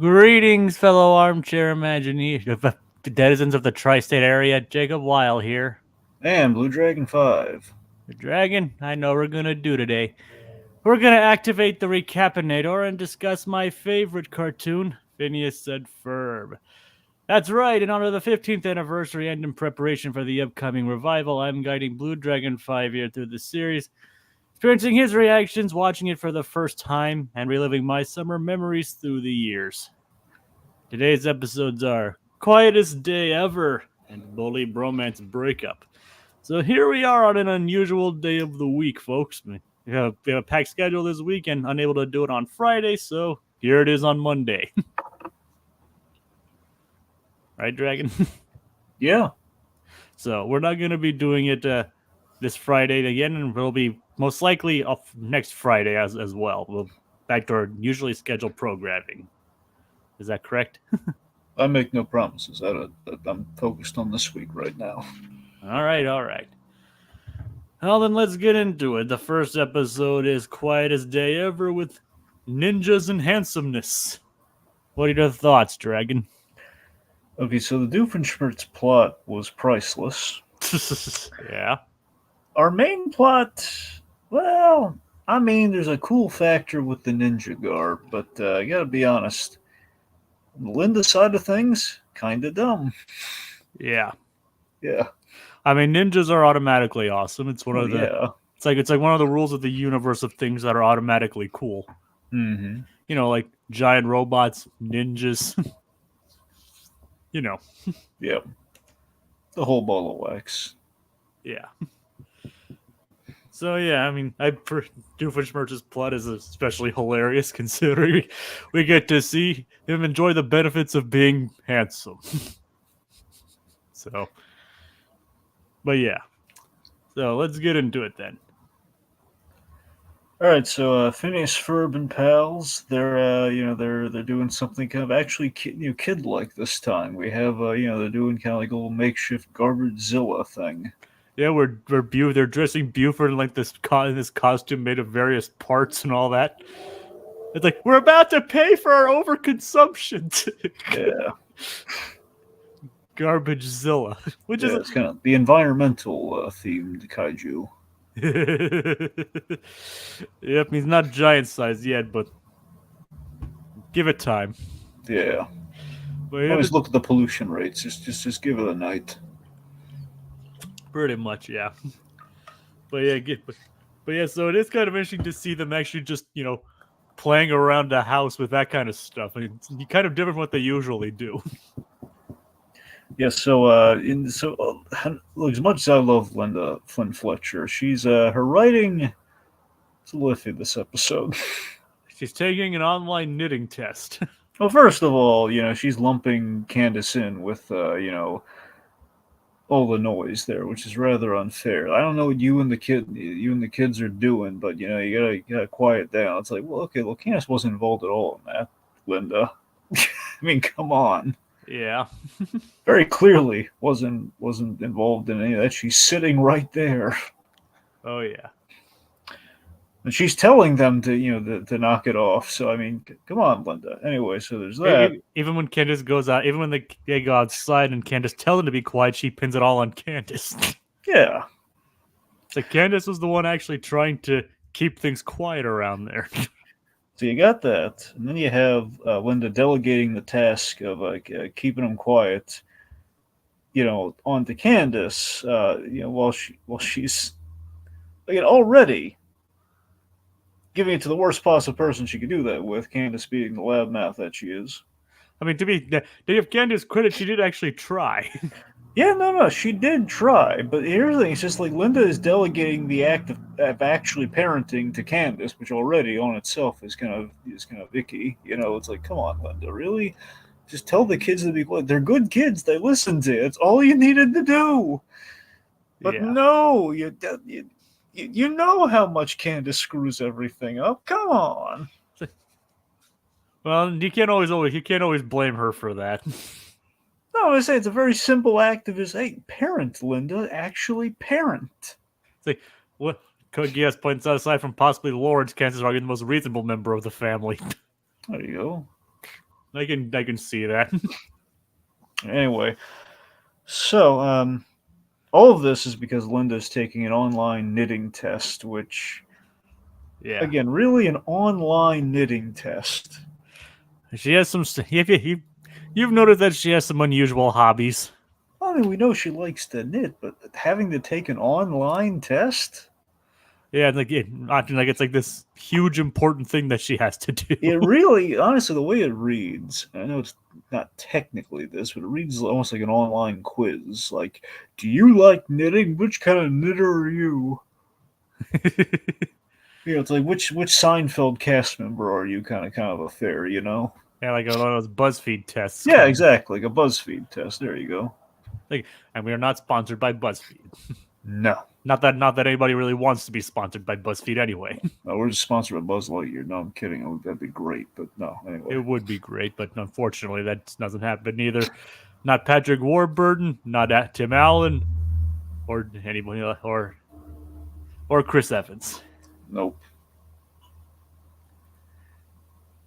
Greetings, fellow armchair denizens of the tri-state area. Jacob Weil here. And Blue Dragon 5. The dragon, I know we're gonna do today. We're gonna activate the Recap-inator and discuss my favorite cartoon, Phineas said Ferb. That's right, in honor of the 15th anniversary and in preparation for the upcoming revival, I'm guiding Blue Dragon 5 here through the series, experiencing his reactions, watching it for the first time, and reliving my summer memories through the years. Today's episodes are Quietest Day Ever and Bully Bromance Breakup. So here we are on an unusual day of the week, folks. We have a packed schedule this week and unable to do it on Friday, so here it is on Monday. Right, Dragon? Yeah. So we're not going to be doing it this Friday again, and we'll be most likely off next Friday as well. We'll back to our usually scheduled programming. Is that correct? I make no promises. I'm focused on this week right now. All right. Well, then let's get into it. The first episode is Quietest Day Ever with ninjas and handsomeness. What are your thoughts, Dragon? Okay, so the Doofenshmirtz plot was priceless. Yeah. Our main plot, well, I mean, there's a cool factor with the ninja garb, but I gotta be honest, Linda's side of things, kinda dumb. Yeah. Yeah. I mean, ninjas are automatically awesome. It's one of the. Yeah. It's like one of the rules of the universe of things that are automatically cool. Mm-hmm. You know, like giant robots, ninjas. You know. Yep. The whole ball of wax. Yeah. So yeah, I mean, Doofenshmirtz's plot is especially hilarious considering we get to see him enjoy the benefits of being handsome. So, but yeah, so let's get into it then. All right, so Phineas, Ferb, and pals, they're doing something kind of actually kid-like this time. We have they're doing kind of like a little makeshift garbage-zilla thing. Yeah, they're dressing Buford in like this costume made of various parts and all that. It's like, we're about to pay for our overconsumption. Yeah. Garbage-zilla, which is it's kind of the environmental themed kaiju. Yep, he's not giant size yet, but give it time. Yeah. But yeah, always look at the pollution rates. Just give it a night. Pretty much, yeah. But yeah, so it is kind of interesting to see them actually just, playing around the house with that kind of stuff. I mean, it's kind of different from what they usually do. Yeah, so as much as I love Linda Flynn Fletcher, she's her writing is a little iffy this episode. She's taking an online knitting test. Well, first of all, she's lumping Candace in with all the noise there, which is rather unfair. I don't know what you and the kids are doing, but you gotta quiet down. It's like, well, Candace wasn't involved at all in that, Linda. I mean, come on. Yeah. Very clearly wasn't involved in any of that. She's sitting right there. Oh yeah. And she's telling them to knock it off. So I mean, come on, Linda. Anyway, so there's that. Even when Candace goes out, even when they go outside and Candace tells them to be quiet, she pins it all on Candace. Yeah. So Candace was the one actually trying to keep things quiet around there. So you got that, and then you have Linda delegating the task of keeping them quiet, onto Candace, while she's already giving it to the worst possible person she could do that with, Candace being the loud mouth that she is. I mean, to give Candace credit, she did actually try. Yeah, no, she did try, but here's the thing: it's just like Linda is delegating the act of actually parenting to Candace, which already on itself is kind of icky. It's like, come on, Linda, really? Just tell the kids to be quiet. They're good kids; they listen to you. It's all you needed to do. But yeah. No, you know how much Candace screws everything up. Come on. Well, you can't always blame her for that. No, I say it's a very simple act of just, hey, parent, Linda, actually parent. It's like, what? Yes points out, aside from possibly Lawrence, Candace is arguably the most reasonable member of the family. There you go. I can see that. Anyway, so all of this is because Linda's taking an online knitting test, which, Yeah. again, really an online knitting test. She has some. You've noticed that she has some unusual hobbies. I mean, we know she likes to knit, but having to take an online test? Yeah, acting like it's like this huge important thing that she has to do. It really, honestly, the way it reads, I know it's not technically this, but it reads almost like an online quiz. Like, do you like knitting? Which kind of knitter are you? It's like which Seinfeld cast member are you? Kind of affair, you know? Yeah, like one of those BuzzFeed tests. Yeah, exactly, like a BuzzFeed test. There you go. And we are not sponsored by BuzzFeed. No, Not that anybody really wants to be sponsored by BuzzFeed anyway. no, we're just sponsored by Buzz Lightyear. No, I'm kidding. That'd be great, but no. Anyway, It would be great, but unfortunately that doesn't happen either. Not Patrick Warburton, not Tim Allen, or anybody, or Chris Evans. nope.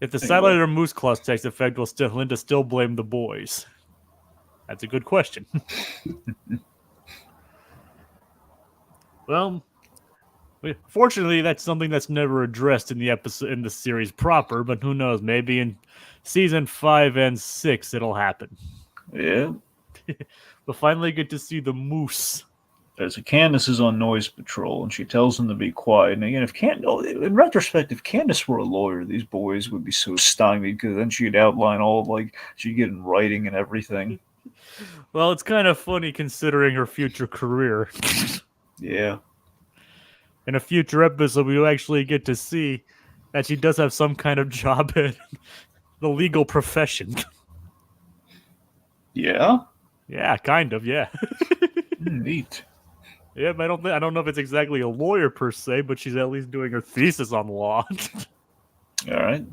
If the Anyway. satellite or moose claws takes effect, will Linda still blame the boys? That's a good question. Well, fortunately, that's something that's never addressed in the episode in the series proper. But who knows? Maybe in season 5 and 6 it'll happen. Yeah. We'll finally get to see the moose. As Candace is on noise patrol, and she tells them to be quiet. And again, in retrospect, if Candace were a lawyer, these boys would be so stymied because then she'd outline she'd get in writing and everything. Well, it's kind of funny considering her future career. Yeah. In a future episode, we will actually get to see that she does have some kind of job in the legal profession. Yeah? Yeah, kind of, yeah. Neat. Yeah, but I don't know if it's exactly a lawyer per se, but she's at least doing her thesis on law. All right.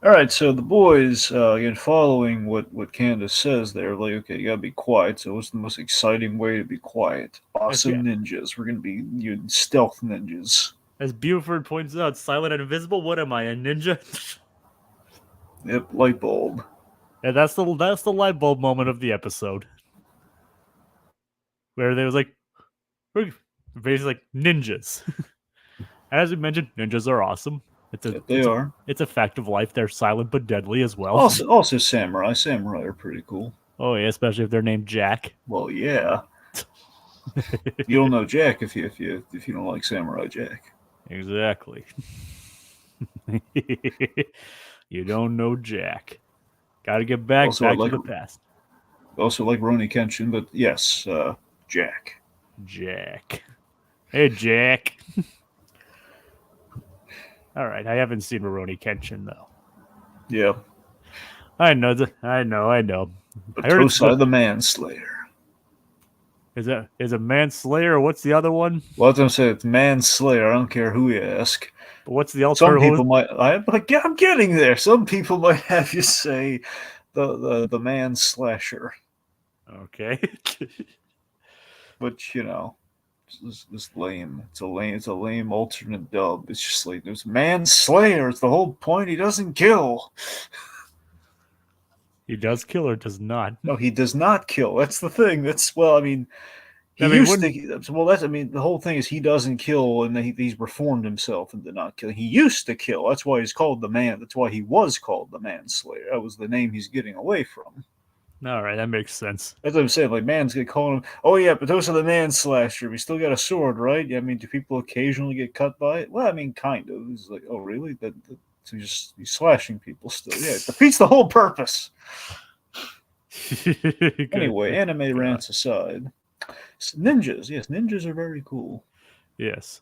All right, so the boys, again, following what Candace says there, like, okay, you gotta be quiet. So what's the most exciting way to be quiet? Awesome ninjas. We're gonna be stealth ninjas. As Buford points out, silent and invisible. What am I, a ninja? Yep, light bulb. Yeah, that's the light bulb moment of the episode, where they was like, we're basically like ninjas. As we mentioned, ninjas are awesome. It's a fact of life. They're silent but deadly as well. Also samurai. Samurai are pretty cool. Oh yeah, especially if they're named Jack. Well, yeah. You don't know Jack if you don't like Samurai Jack. Exactly. You don't know Jack. Got to get back to the past. Also like Roni Kenshin, but yes, Jack. Jack. Hey, Jack. All right, I haven't seen Rurouni Kenshin though. Yeah. I know. But Tosai the Manslayer. Is it Manslayer? What's the other one? Well, I'm saying it's Manslayer. I don't care who you ask. But what's the alternative? Some people I'm getting there. Some people might have you say the Manslasher. Okay. But it's lame. It's a lame alternate dub. It's just like there's Manslayer. It's the whole point. He doesn't kill. He does kill or does not? No, he does not kill. That's the thing. The whole thing is he doesn't kill, and he's reformed himself into not killing. He used to kill. That's why he's called the man. That's why he was called the Manslayer. That was the name he's getting away from. All right, that makes sense. That's what I'm saying. Like, man's gonna call him. Oh yeah, but those are the Manslasher. We still got a sword, right? Yeah, I mean, do people occasionally get cut by it? Well, I mean, kind of. It's like, oh really? So he's slashing people still. Yeah, it defeats the whole purpose. Anyway, anime rants aside, ninjas. Yes, ninjas are very cool. Yes,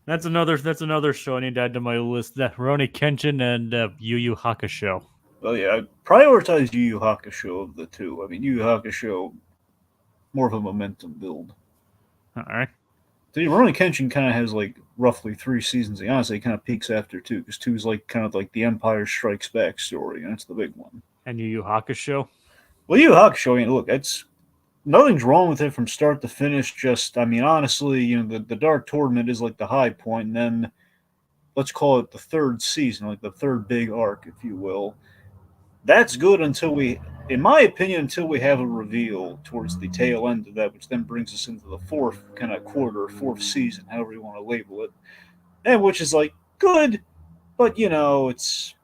that's another show I need to add to my list. That Rurouni Kenshin and Yu Yu Hakusho. Well, yeah, I prioritize Yu Yu Hakusho of the two. I mean, Yu Yu Hakusho, more of a momentum build. All right. So Rurouni Kenshin kind of has like roughly 3 seasons. Honestly, it kind of peaks after 2 because 2 is like kind of like the Empire Strikes Back story, and that's the big one. And Yu Yu Hakusho. Well, Yu Yu Hakusho, look, nothing's wrong with it from start to finish. Just, I mean, honestly, the Dark Tournament is like the high point, and then let's call it the third season, like the third big arc, if you will. That's good until we, in my opinion, until we have a reveal towards the tail end of that, which then brings us into the fourth kind of quarter, fourth season, however you want to label it, and which is like good, but it's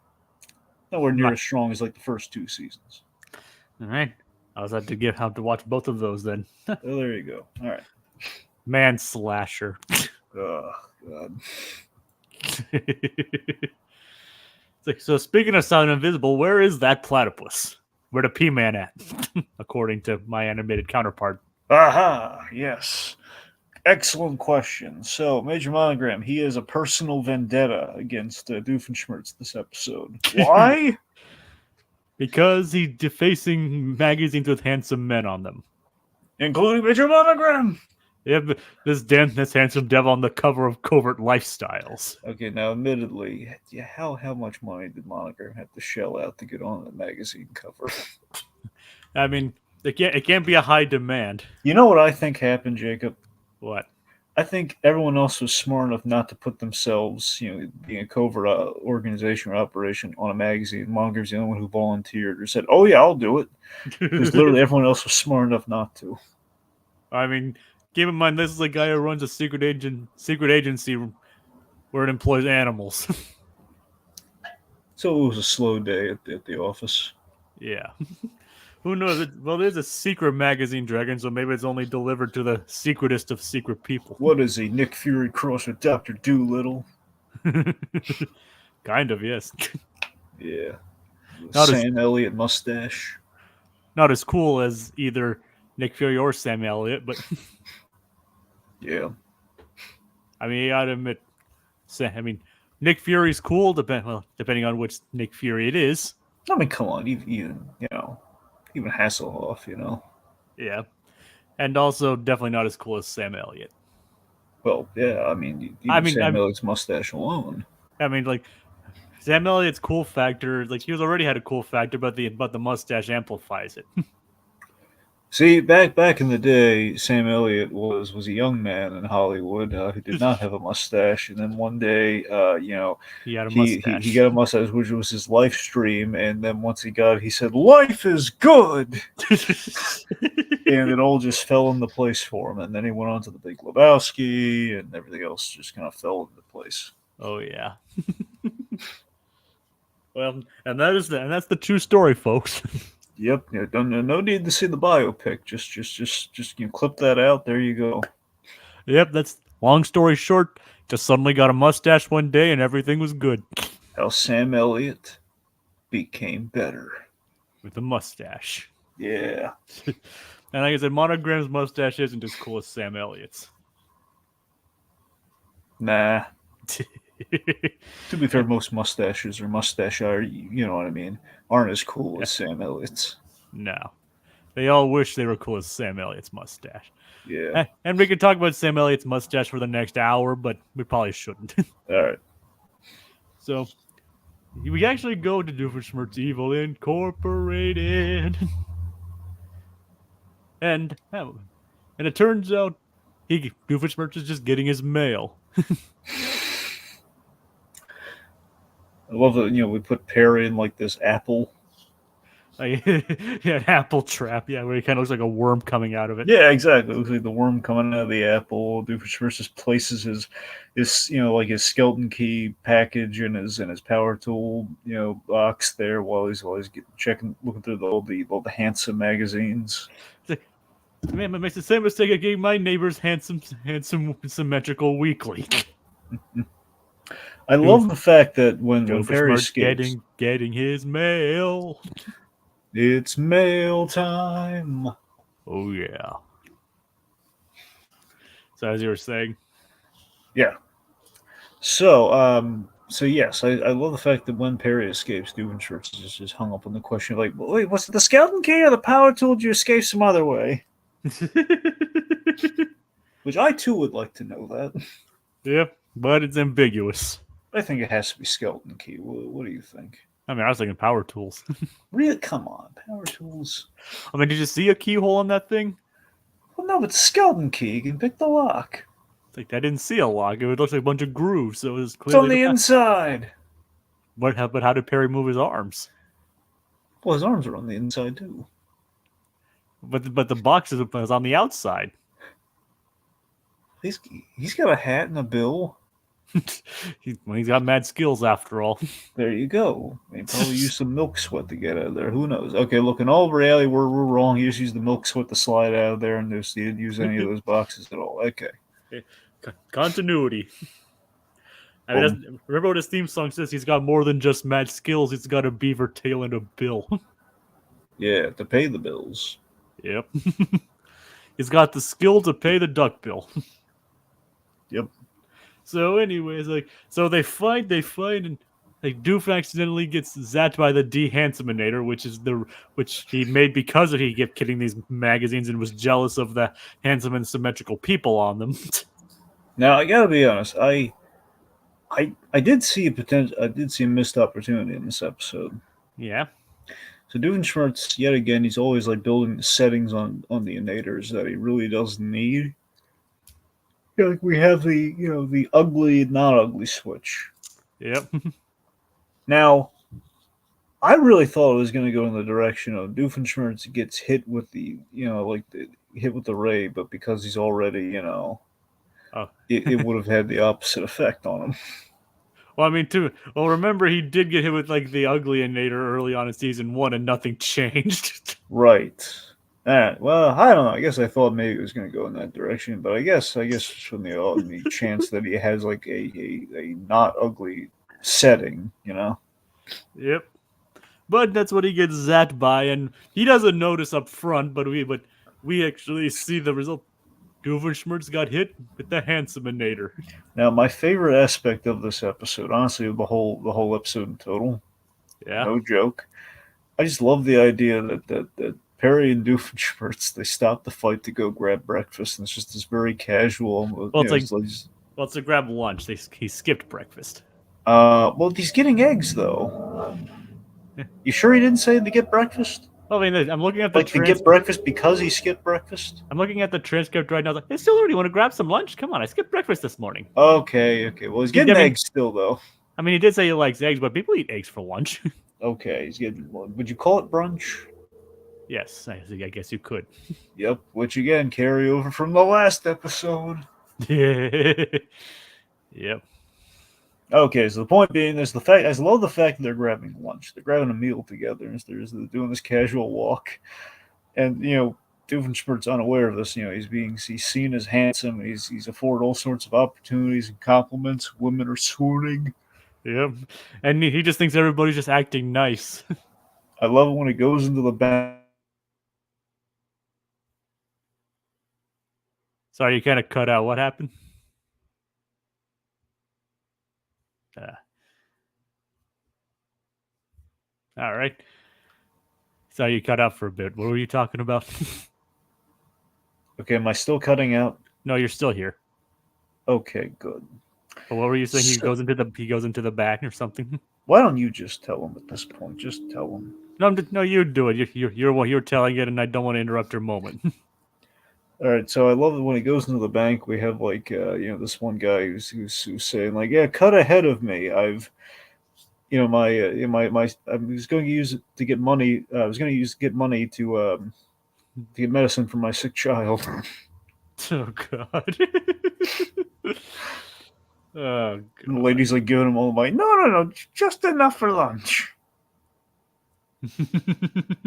nowhere near as strong as like the first two seasons. All right. I was have to watch both of those then. Oh, there you go. All right. Man slasher. Oh, God. So speaking of Sound Invisible, where is that platypus? Where the P-Man at? According to my animated counterpart. Aha, yes. Excellent question. So, Major Monogram, he has a personal vendetta against Doofenshmirtz this episode. Why? Because he's defacing magazines with handsome men on them. Including Major Monogram! Yeah, this handsome devil on the cover of Covert Lifestyles. Okay, now admittedly, how much money did Monogram have to shell out to get on the magazine cover? I mean, it can't be a high demand. You know what I think happened, Jacob? What? I think everyone else was smart enough not to put themselves, being a covert organization or operation on a magazine. Monogram's the only one who volunteered or said, "Oh yeah, I'll do it," because literally everyone else was smart enough not to. I mean, keep in mind this is a guy who runs a secret agency where it employs animals. So it was a slow day at the office. Yeah. Who knows? Well, there's a secret magazine dragon, so maybe it's only delivered to the secretest of secret people. What is he, Nick Fury cross with Dr. Doolittle? Kind of, yes. Yeah. Not Sam Elliott mustache. Not as cool as either Nick Fury or Sam Elliott, but yeah. I mean, I'd admit, Nick Fury's cool, depending on which Nick Fury it is. I mean, come on, even Hasselhoff, Yeah. And also definitely not as cool as Sam Elliott. Well, yeah, Sam Elliott's mustache alone. I mean, like, Sam Elliott's cool factor, like, he already had a cool factor, but the mustache amplifies it. See, back in the day, Sam Elliott was a young man in Hollywood who did not have a mustache, and then one day, he had a mustache. He got a mustache, which was his life stream, and then once he got it, he said, "Life is good," and it all just fell into place for him. And then he went on to The Big Lebowski, and everything else just kind of fell into place. Oh yeah. Well, and that's the true story, folks. Yep. No need to see the biopic. Just clip that out. There you go. Yep. That's long story short. Just suddenly got a mustache one day and everything was good. How Sam Elliott became better with a mustache. Yeah. And like I said, Monogram's mustache isn't as cool as Sam Elliott's. Nah. To be fair, most mustaches or mustache are, you know what I mean, aren't as cool as Sam Elliott's. No. They all wish they were cool as Sam Elliott's mustache. Yeah. And we could talk about Sam Elliott's mustache for the next hour, but we probably shouldn't. All right. So, we actually go to Doofenshmirtz Evil Incorporated. And it turns out Doofenshmirtz is just getting his mail. I love that, we put Perry in like this apple. An apple trap, where he kind of looks like a worm coming out of it. Yeah, exactly. It looks like the worm coming out of the apple. Doofenshmirtz just places his like his skeleton key package in his power tool, box there while he's looking through all the handsome magazines. Man, it makes the same mistake I gave my neighbor's handsome symmetrical weekly. I love the fact that when Perry escapes, getting his mail. It's mail time. Oh yeah. So as you were saying, yeah. So yes, I love the fact that when Perry escapes, Doofenshmirtz is just hung up on the question of like, wait, was it the skeleton key or the power tool? Did you escape some other way? Which I too would like to know that. Yeah, but it's ambiguous. I think it has to be skeleton key. What do you think? I mean, I was thinking power tools. Really? Come on, power tools. I mean, did you see a keyhole on that thing? Well, no, but skeleton key. You can pick the lock. Like I didn't see a lock. It looks like a bunch of grooves, so it was It's clearly on the inside. But how did Perry move his arms? Well, his arms are on the inside too. But the box was on the outside. He's got a hat and a bill. He's got mad skills after all. There you go. He probably used some milk sweat to get out of there. Who knows? Okay, look, in all reality, we're wrong. He just used the milk sweat to slide out of there, and he didn't use any of those boxes at all. Okay. Continuity. I mean, remember what his theme song says? He's got more than just mad skills. He's got a beaver tail and a bill. Yeah, to pay the bills. Yep. He's got the skill to pay the duck bill. Yep. So, anyways, they find, and like Doof accidentally gets zapped by the De-Handsome-inator, which he made because he kept getting these magazines and was jealous of the handsome and symmetrical people on them. Now I gotta be honest. I did see a potential. I did see a missed opportunity in this episode. Yeah. So Doofenshmirtz, yet again, he's always like building the settings on the innators that he really doesn't need. Like we have the ugly, not ugly switch. Yep. Now, I really thought it was going to go in the direction of Doofenshmirtz gets hit with hit with the ray, but because he's already, it would have had the opposite effect on him. Well, I mean, too. Well, remember he did get hit with like the ugly-inator early on in season 1, and nothing changed. Right. Well, I don't know. I guess I thought maybe it was going to go in that direction, but I guess from the chance that he has like a not ugly setting, Yep. But that's what he gets zapped by, and he doesn't notice up front. But we actually see the result. Doofenshmirtz got hit with the De-Handsome-inator. Now, my favorite aspect of this episode, honestly, the whole episode in total, no joke. I just love the idea that Perry and Doofenshmirtz, they stop the fight to go grab breakfast, and it's just this very casual. Well, it's to grab lunch. He skipped breakfast. Well, he's getting eggs though. You sure he didn't say to get breakfast? Well, I mean, I'm looking at the to get breakfast because he skipped breakfast. I'm looking at the transcript right now. I was like, hey, still already want to grab some lunch? Come on, I skipped breakfast this morning. Okay. Well, he's getting eggs still though. I mean, he did say he likes eggs, but people eat eggs for lunch. Okay, he's getting. Would you call it brunch? Yes, I guess you could. Yep, which again, carry over from the last episode. Yep. Okay, so the point being is I love the fact that they're grabbing lunch. They're grabbing a meal together and they're doing this casual walk. And, Doofenshmirtz's unaware of this. He's seen as handsome. He's afforded all sorts of opportunities and compliments. Women are swooning. Yep. And he just thinks everybody's just acting nice. I love it when he goes into the bank. Sorry, you kind of cut out. What happened? All right. So you cut out for a bit. What were you talking about? Okay, am I still cutting out? No, you're still here. Okay, good. But what were you saying? He goes into the back or something. Why don't you just tell him at this point? Just tell him. No, you do it. You're telling it, and I don't want to interrupt your moment. All right, so I love it when he goes into the bank. We have this one guy who's saying like, yeah, cut ahead of me. I've I was going to use it to get money. I was going to get money to get medicine for my sick child. Oh God. Oh God. And the lady's like giving him all the money. No, just enough for lunch.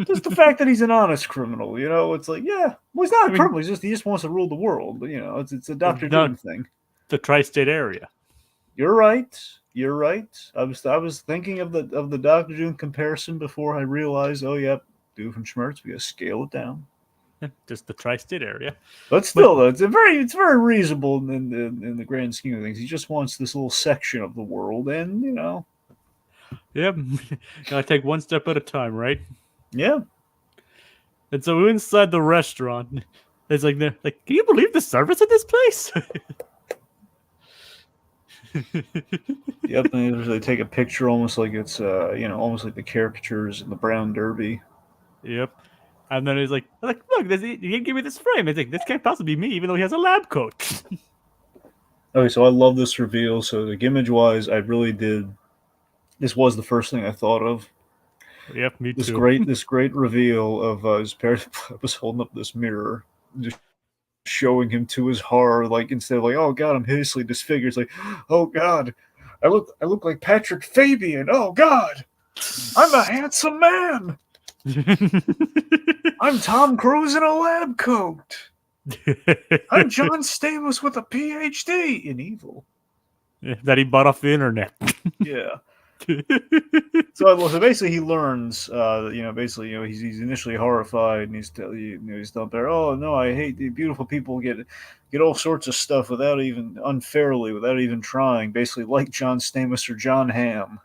Just the fact that he's an honest criminal, it's like, yeah, well, he's not a criminal. He just wants to rule the world. It's a Dr. Doom thing. The tri-state area. You're right. I was thinking of the Dr. Doom comparison before I realized, oh yeah, Doofenshmirtz, we gotta scale it down. Just the tri-state area. But still, though, it's very reasonable in the grand scheme of things. He just wants this little section of the world, and Yep. Gotta take one step at a time, right? Yeah. And so inside the restaurant, it's like, can you believe the service at this place? Yep, and they take a picture almost like it's almost like the caricatures in the Brown Derby. Yep. And then he's like, look, he didn't give me this frame. It's like, this can't possibly be me, even though he has a lab coat. Okay, so I love this reveal. So like image wise, I really did. This was the first thing I thought of. Yep, me This too. great reveal of his parents was holding up this mirror, just showing him to his horror. Like instead of like, oh god, I'm hideously disfigured. It's like, oh god, I look like Patrick Fabian. Oh god, I'm a handsome man. I'm Tom Cruise in a lab coat. I'm John Stamos with a PhD in evil. That he bought off the internet. Yeah. So basically, he learns. Basically, he's initially horrified, and he's telling there, "Oh no, I hate the beautiful people get all sorts of stuff without even unfairly, without even trying. Basically, like John Stamos or John Hamm.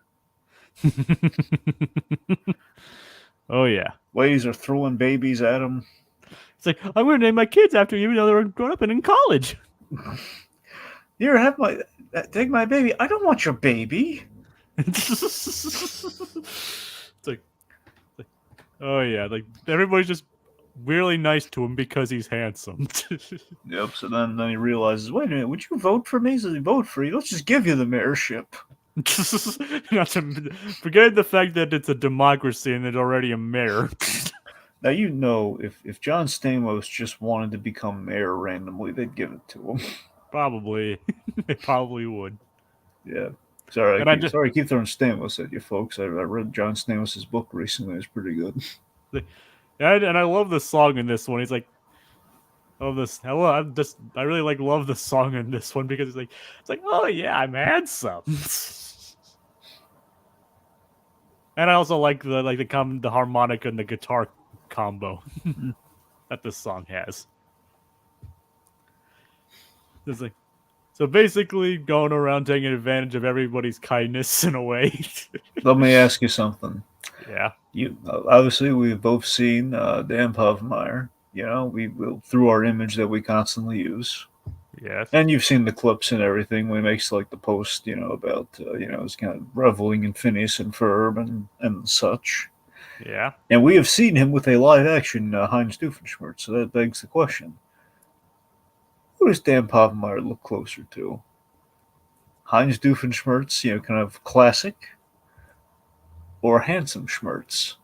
Oh yeah. Ladies are throwing babies at him. It's like, I'm going to name my kids after you, even though they're grown up and in college. Here, take my baby. I don't want your baby. It's like, oh yeah, like everybody's just really nice to him because he's handsome. Yep. So then he realizes, wait a minute, would you vote for me? So he vote for you. Let's just give you the mayorship. Not to forget the fact that it's a democracy and there's already a mayor. Now if John Stamos just wanted to become mayor randomly, they'd give it to him. Probably, they probably would. Yeah. Sorry, And I keep throwing Stamos at you, folks. I read John Stamos' book recently. It's pretty good. And I love the song in this one. He's like, "Oh, this hello." I really love the song in this one because it's like, "Oh yeah, I'm handsome." And I also like the harmonica and the guitar combo that this song has. It's like, so basically going around taking advantage of everybody's kindness in a way. Let me ask you something. Yeah. You obviously we've both seen Dan Pavmeyer. We through our image that we constantly use. Yes. And you've seen the clips and everything when he makes like the post, about his kind of reveling in Phineas and Ferb and such. Yeah. And we have seen him with a live action Heinz Doofenshmirtz. So that begs the question: who does Dan Pavmeyer look closer to? Heinz Doofenshmirtz, kind of classic, or Handsome Schmertz?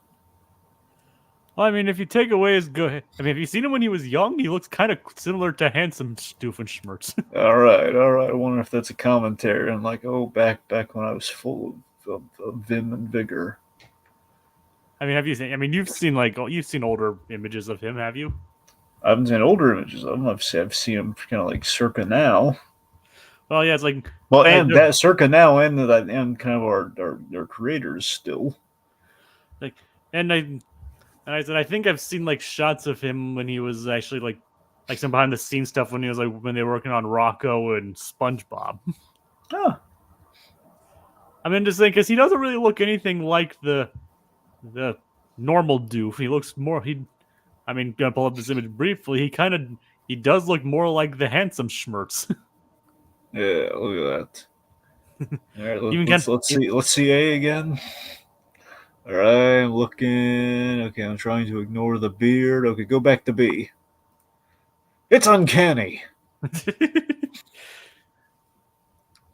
Well, I mean, if you take away his good, I mean, if you've seen him when he was young, he looks kind of similar to handsome Doofenshmirtz. All right. I wonder if that's a commentary on like, oh, back when I was full of vim and vigor. I mean, have you seen? I mean, you've seen older images of him, have you? I haven't seen older images of him. I've seen him kind of like circa now. Well, yeah, it's like, well, and that circa now, and kind of our creators still. Like, and I said I think I've seen like shots of him when he was actually like some behind the scenes stuff when he was when they were working on Rocco and SpongeBob. Oh. I mean, just saying because he doesn't really look anything like the normal Doof. He looks more. I mean, gonna pull up this image briefly. He does look more like the handsome Schmertz. Yeah, look at that. All right, let's see A again. All right, I'm looking. Okay, I'm trying to ignore the beard. Okay, go back to B. It's uncanny.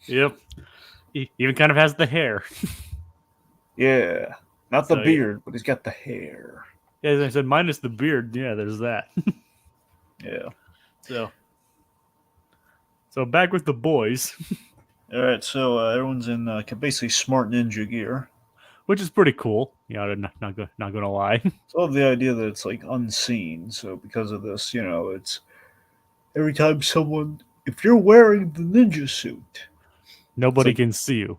Yep. He even kind of has the hair. Yeah, not the beard, but he's got the hair. Yeah, as I said, minus the beard. Yeah, there's that. Yeah. So back with the boys. All right, so everyone's in basically smart ninja gear, which is pretty cool. Not gonna lie. So I love the idea that it's like unseen. So because of this, it's every time if you're wearing the ninja suit, nobody can see you.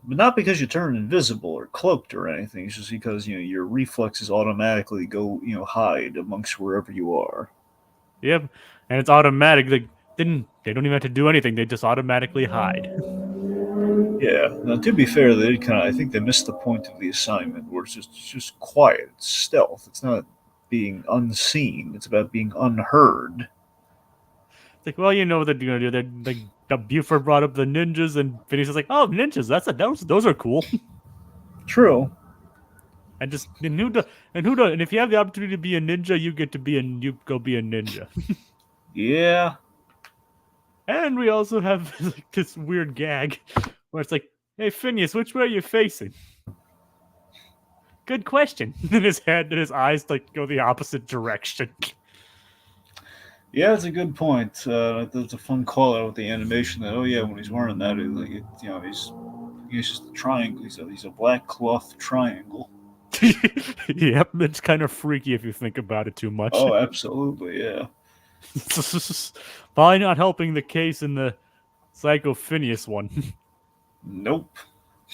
Not because you turn invisible or cloaked or anything. It's just because your reflexes automatically go hide amongst wherever you are. Yep, and it's automatic. They don't even have to do anything. They just automatically hide. Yeah. Now, to be fair, I think they missed the point of the assignment, where it's just quiet, it's stealth. It's not being unseen. It's about being unheard. It's like, well, you know what they're gonna do. They're like, Buford brought up the ninjas, and Phineas is like, "Oh, ninjas! Those are cool." True. And if you have the opportunity to be a ninja, you go be a ninja. Yeah. And we also have like, this weird gag where it's like, hey, Phineas, which way are you facing? Good question. And his head and his eyes like go the opposite direction. Yeah, that's a good point. That's a fun call out with the animation. That when he's wearing that, he's just a triangle. He's a black cloth triangle. Yep, it's kind of freaky if you think about it too much. Oh, absolutely, yeah. Probably not helping the case in the Psycho Phineas one. Nope.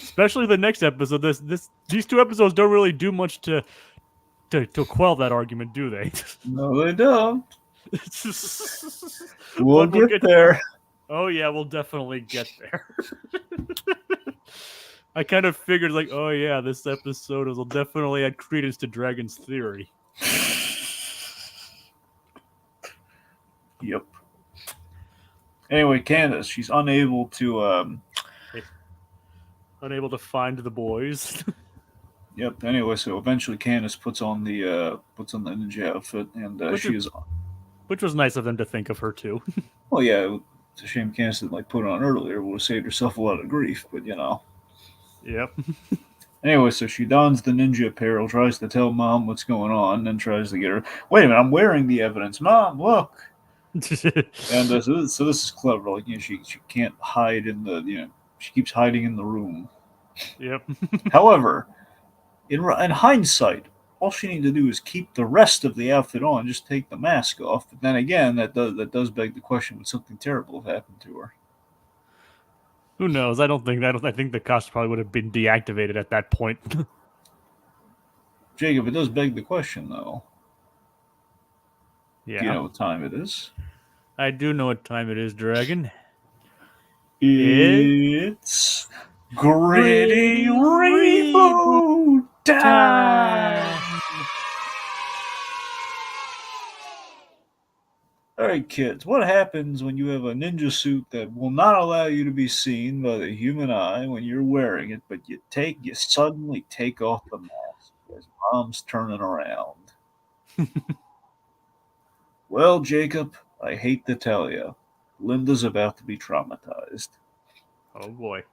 Especially the next episode. These two episodes don't really do much to quell that argument, do they? No, they don't. We'll get there. Oh yeah, we'll definitely get there. I kind of figured like, oh yeah, this episode will definitely add credence to Dragon's theory. Yep. Anyway, Candace, she's unable to find the boys. Yep. Anyway, so eventually Candace puts on the ninja outfit, and which was nice of them to think of her too. Well, yeah, it's a shame Candace didn't put it on earlier. Would have saved herself a lot of grief, but Yep. Anyway, so she dons the ninja apparel, tries to tell Mom what's going on, and tries to get her. Wait a minute, I'm wearing the evidence, Mom. Look. And so this is clever. She can't hide in the she keeps hiding in the room. Yep. However, in hindsight, all she needs to do is keep the rest of the outfit on, just take the mask off. But then again, that does beg the question: would something terrible have happened to her? Who knows? I think the costume probably would have been deactivated at that point. Jacob, it does beg the question, though. Yeah. Do you know what time it is? I do know what time it is, Dragon. It's Gritty Reboot time! Alright, kids, what happens when you have a ninja suit that will not allow you to be seen by the human eye when you're wearing it, but you suddenly take off the mask as Mom's turning around? Well, Jacob, I hate to tell you, Linda's about to be traumatized. Oh boy.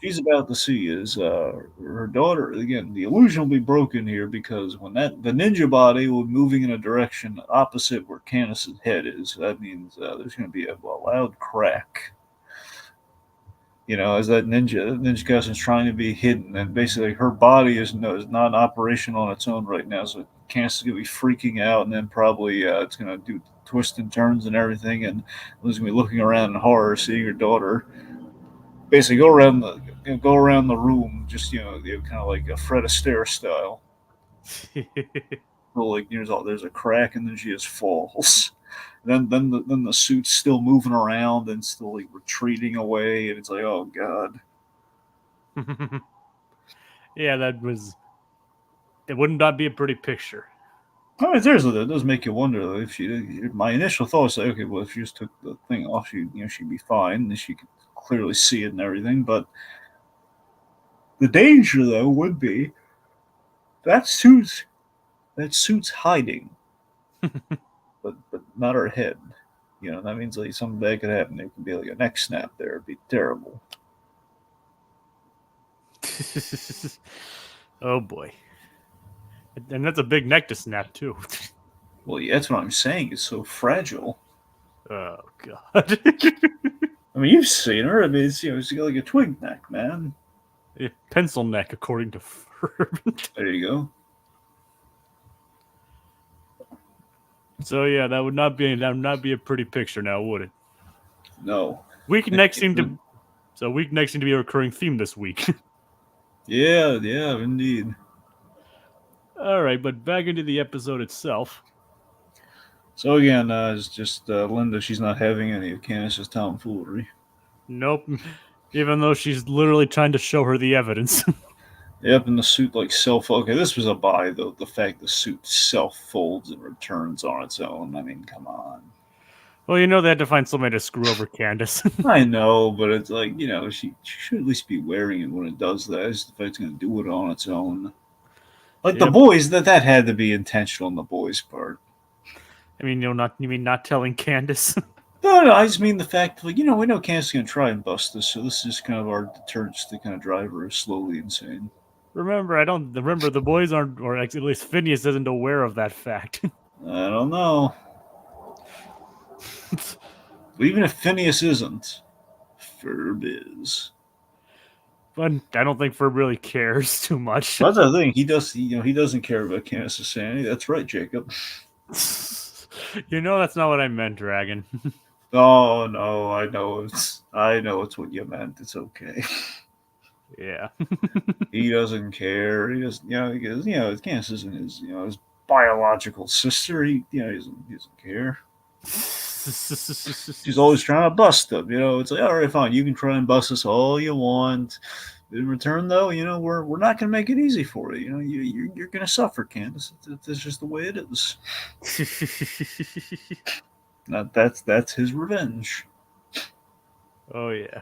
She's about to see is her daughter. Again, the illusion will be broken here because when the ninja body will be moving in a direction opposite where Candace's head is, that means there's going to be a loud crack. As that ninja costume is trying to be hidden, and basically her body is not in operation on its own right now, so Candace is going to be freaking out, and then probably it's going to do twists and turns and everything, and Liz going to be looking around in horror, seeing her daughter basically go around the room, just kind of like a Fred Astaire style. There's a crack, and then she just falls. Then the suit's still moving around and still retreating away, and it's like, oh god. Yeah, it would not be a pretty picture. I mean, seriously, that does make you wonder though. If she did, my initial thought was like, okay, well, if she just took the thing off, she'd be fine, and she could clearly see it and everything. But the danger though would be that suit's hiding, but not her head. That means something bad could happen. It could be a neck snap there. It'd be terrible. Oh boy. And that's a big neck to snap too. Well, yeah, that's what I'm saying. It's so fragile. Oh god. I mean, you've seen her. I mean, it's got like a twig neck, man. Yeah, pencil neck, according to Ferb. There you go. So yeah, that would not be a pretty picture now, would it? No. Weak necks seem to be a recurring theme this week. Yeah, indeed. All right, but back into the episode itself. So again, it's just Linda. She's not having any of Candace's tomfoolery. Nope. Even though she's literally trying to show her the evidence. Yep, and the suit okay, this was a buy though. The fact the suit self-folds and returns on its own. I mean, come on. Well, they had to find somebody to screw over Candace. I know, but it's like, she should at least be wearing it when it does that. It's the fact it's going to do it on its own. Like the boys, that had to be intentional on the boys' part. I mean, not telling Candace. No, I just mean the fact, like, we know Candace's gonna try and bust us, so this is kind of our deterrent to kind of drive her slowly insane. Remember, I don't remember the boys aren't, or at least Phineas isn't aware of that fact. I don't know. But even if Phineas isn't, Ferb is. But I don't think Ferb really cares too much. Well, that's the thing. He doesn't care about Candace's sanity. That's right, Jacob. That's not what I meant, Dragon. Oh no, I know it's what you meant. It's okay. Yeah. He doesn't care. He doesn't, because Candace isn't his biological sister. He doesn't care. She's always trying to bust him. It's like, all right, fine, you can try and bust us all you want. In return, though, we're not going to make it easy for you. You're going to suffer, Candace. That's just the way it is. That's his revenge. Oh yeah.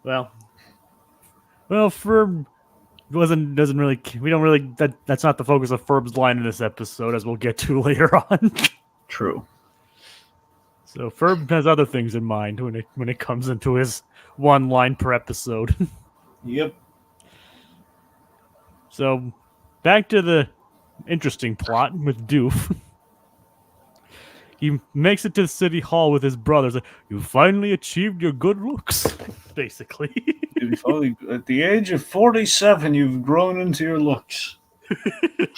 Well, Ferb doesn't really. We don't really. That's not the focus of Ferb's line in this episode, as we'll get to later on. True. So Ferb has other things in mind when it comes into his one line per episode. Yep. So back to the interesting plot with Doof. He makes it to City Hall with his brothers. Like, you finally achieved your good looks, basically. Finally, at the age of 47, you've grown into your looks.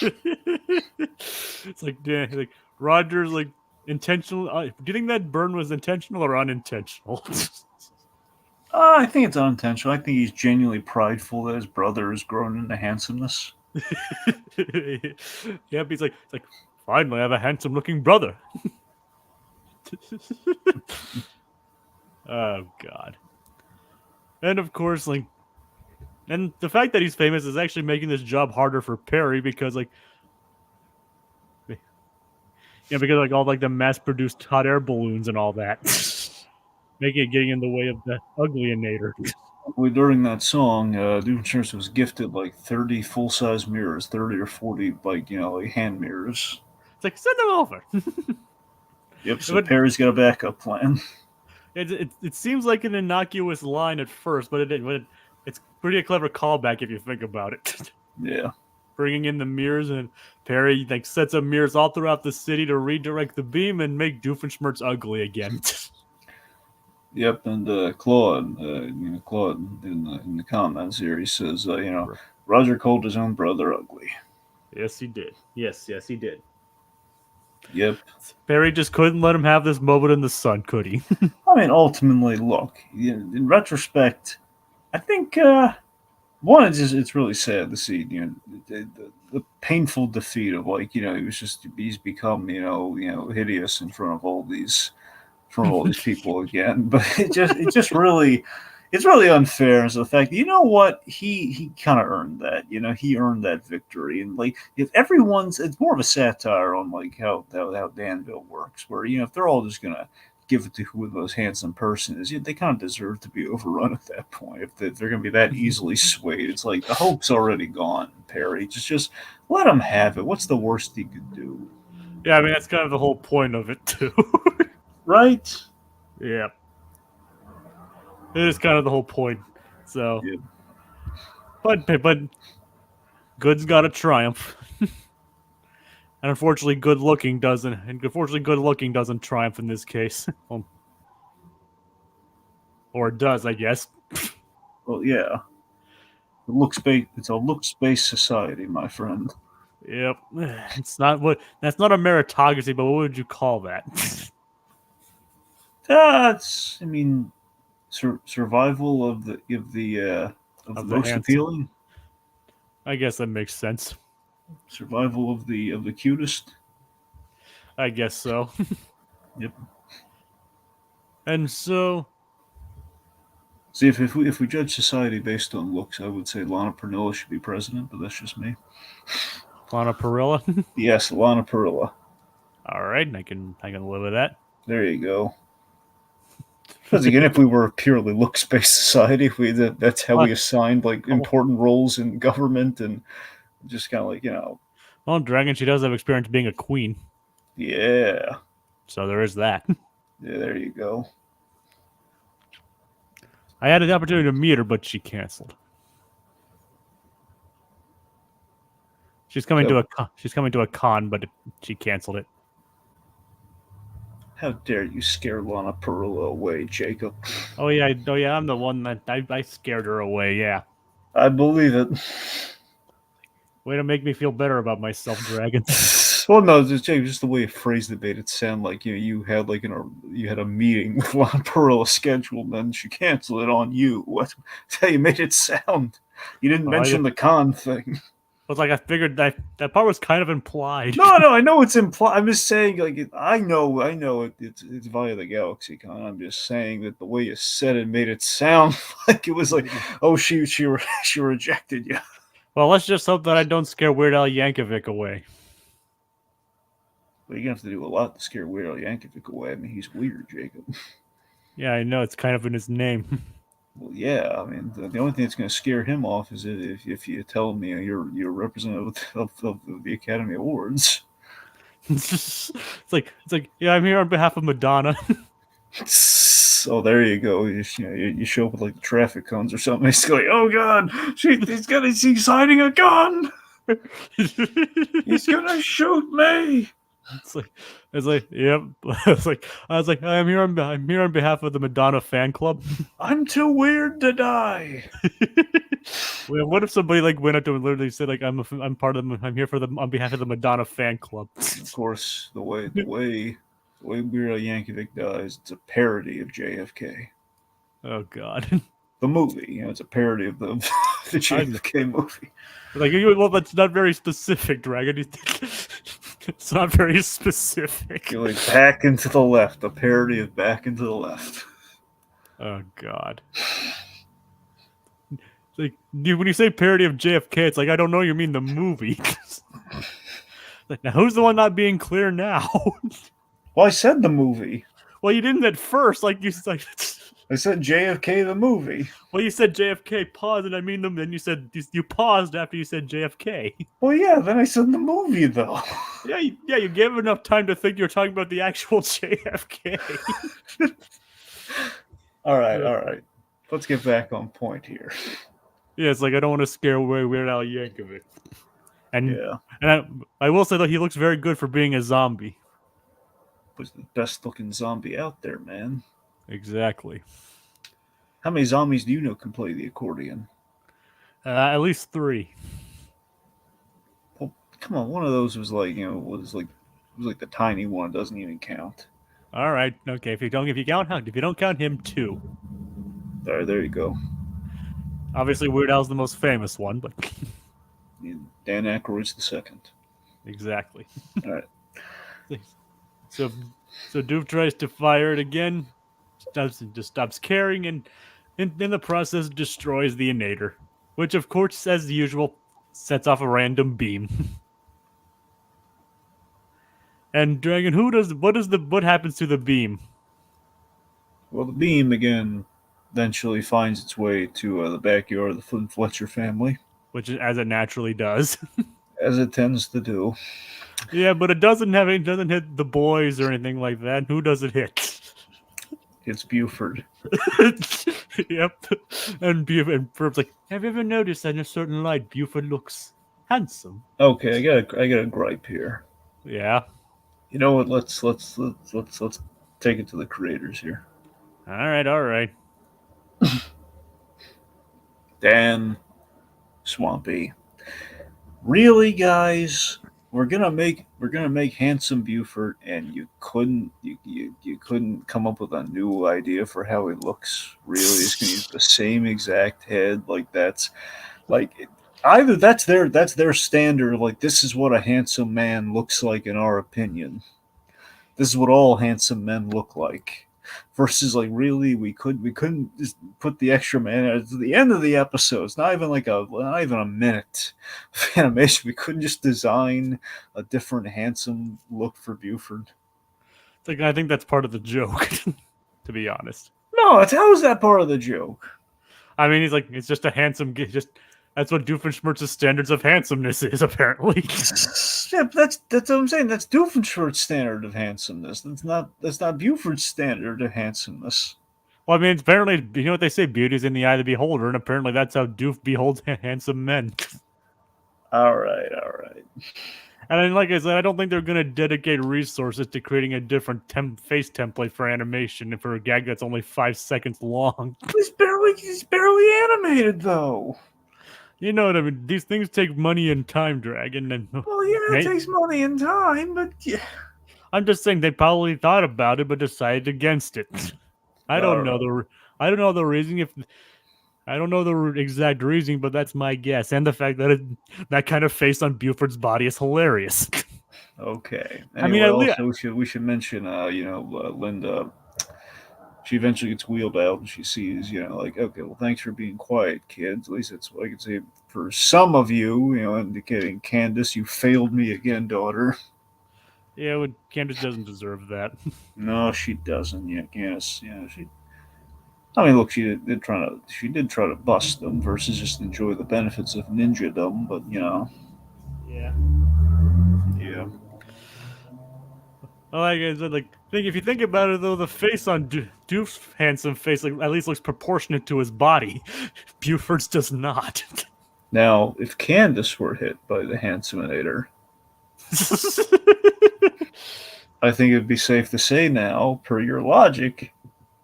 It's like Roger's like intentional. Do you think that burn was intentional or unintentional? I think it's unintentional. I think he's genuinely prideful that his brother has grown into handsomeness. Yep, he's like, finally, I have a handsome-looking brother. Oh God! And of course, and the fact that he's famous is actually making this job harder for Perry because, because all the mass-produced hot air balloons and all that, getting in the way of the ugly-inator. During that song, Doofenshmirtz was gifted 30 full-size mirrors, 30 or 40 hand mirrors. It's like, send them over. Yep, so Perry's got a backup plan. It seems like an innocuous line at first, but it's pretty a clever callback if you think about it. Yeah. Bringing in the mirrors, and Perry sets up mirrors all throughout the city to redirect the beam and make Doofenshmirtz ugly again. Yep, and Claude in the comments here, he says, Roger called his own brother ugly. Yes, he did. Yes, he did. Yep. Perry just couldn't let him have this moment in the sun, could he? I mean, ultimately, look, in retrospect, I think one, it's really sad to see the painful defeat of he's become hideous in front of all these people again. But it's really unfair as the fact that, what, he kind of earned that. He earned that victory. And if it's more of a satire on how Danville works, where if they're all just gonna give it to who the most handsome person is, they kind of deserve to be overrun at that point. If they're gonna be that easily swayed, it's like the hope's already gone, Perry. Just let him have it. What's the worst he could do? Yeah, I mean, that's kind of the whole point of it too. Right? Yeah. It is kind of the whole point. So, yeah. but good's got to triumph, and unfortunately, good looking doesn't triumph in this case. Or it does, I guess. Well, yeah. It's a looks-based society, my friend. Yep. That's not a meritocracy, but what would you call that? That's, survival of the most handsome. appealing. I guess that makes sense. Survival of the cutest. I guess so. Yep. And so, see, if we judge society based on looks, I would say Lana Pernilla should be president, but that's just me. Lana Parrilla. Yes, Lana Pernilla. All right, I can live with that. There you go. Because again, if we were a purely looks-based society, that's how we assigned important roles in government, and just kind of Well, Dragon, she does have experience being a queen. Yeah. So there is that. Yeah, there you go. I had the opportunity to meet her, but she canceled. She's coming to a con. She's coming to a con, but she canceled it. How dare you scare Lana Parrilla away, Jacob? Oh yeah, I'm the one that I scared her away. Yeah. I believe it. Way to make me feel better about myself, Dragon. Well, no, just the way you phrased it made it sound like you had like you had a meeting with Lana Parrilla scheduled, and then she canceled it on you. What? That's how you made it sound. You didn't mention the con thing. It's like I figured that part was kind of implied. No, I know it's implied. I'm just saying, like, I know it's via the Galaxy Con. I'm just saying that the way you said it made it sound like it was like, oh, she rejected you. Well, let's just hope that I don't scare Weird Al Yankovic away. Well, you're gonna have to do a lot to scare Weird Al Yankovic away. I mean, he's weird, Jacob. Yeah, I know, it's kind of in his name. Well, yeah, I mean, the only thing that's going to scare him off is if you tell him you're a representative of the Academy Awards. It's like yeah, I'm here on behalf of Madonna. Oh, there you go. You show up with like the traffic cones or something. He's like, oh god, he's hiding a gun. He's gonna shoot me. It's like, yep. I was like, I'm here on behalf of the Madonna fan club. I'm too weird to die. Well, what if somebody like went up to him and literally said like, I'm here on behalf of the Madonna fan club. Of course, the way Weird Al Yankovic dies, it's a parody of JFK. Oh god. The movie, it's a parody of the JFK movie. Like, well, that's not very specific, Dragon. It's not very specific. You're like Back into the Left, a parody of Back into the Left. Oh god. Like, when you say parody of JFK, it's like, I don't know, you mean the movie. Like, now who's the one not being clear now? Well, I said the movie. Well, you didn't at first, like you like. I said JFK the movie. Well, you said JFK, pause, and I mean them. Then you said you paused after you said JFK. Well, yeah, then I said the movie though. Yeah, you gave enough time to think you were talking about the actual JFK. All right. Let's get back on point here. Yeah, it's like I don't want to scare away Weird Al Yankovic. And yeah, and I will say though, he looks very good for being a zombie. Was the best looking zombie out there, man. Exactly. How many zombies do you know can play the accordion? At least 3. Well, come on, one of those was like the tiny one. It doesn't even count. All right, okay. If you don't count him, 2. There you go. Obviously, Weird Al's the most famous one, but Dan Aykroyd's the second. Exactly. All right. So Doof tries to fire it again. Just stops caring, and in the process destroys the Inator, which of course, as usual, sets off a random beam. And Dragon, what happens to the beam? Well, the beam again eventually finds its way to the backyard of the Flynn Fletcher family, Which is as it naturally does. as it tends to do. Yeah, but it doesn't hit the boys or anything like that. Who does it hit? It's Buford. Yep. And Ferb's like, have you ever noticed that in a certain light, Buford looks handsome? Okay, I got a gripe here. Yeah. You know what? Let's take it to the creators here. All right. Dan, Swampy. Really, guys? We're gonna make handsome Buford, and you couldn't come up with a new idea for how he looks. Really, he's gonna use the same exact head. Like that's like either that's their standard. Like this is what a handsome man looks like in our opinion. This is what all handsome men look like. Versus like really we couldn't just put the extra man at the end of the episode. It's not even a minute of animation. We couldn't just design a different handsome look for Buford. It's like, I think that's part of the joke, to be honest. No, how is that part of the joke? I mean, he's like, it's just a handsome, That's what Doofenshmirtz's standards of handsomeness is, apparently. Yeah, but that's what I'm saying. That's Doofenshmirtz's standard of handsomeness. That's not Buford's standard of handsomeness. Well, I mean, apparently, you know what they say, beauty is in the eye of the beholder, and apparently that's how Doof beholds handsome men. All right. And then, like I said, I don't think they're going to dedicate resources to creating a different face template for animation for a gag that's only 5 seconds long. He's barely animated though. You know what I mean? These things take money and time, Dragon. And Well, yeah, it takes money and time, but yeah. I'm just saying they probably thought about it but decided against it. I don't know the reason. I don't know the exact reason, but that's my guess. And the fact that that kind of face on Buford's body is hilarious. Okay. Anyway, I mean, at least we should mention, Linda. She eventually gets wheeled out, and she sees, like, okay, well, thanks for being quiet, kids. At least that's what I can say for some of you, indicating Candace, you failed me again, daughter. yeah, Candace doesn't deserve that. No, she doesn't. Yeah, Candace. Yeah, she. I mean, look, she did try to bust them versus just enjoy the benefits of ninjadom, but Yeah. yeah. Well, like I said, if you think about it, though, the face on Doof's handsome face, at least looks proportionate to his body. Buford's does not. Now, if Candace were hit by the Handsome-inator, I think it'd be safe to say now, per your logic,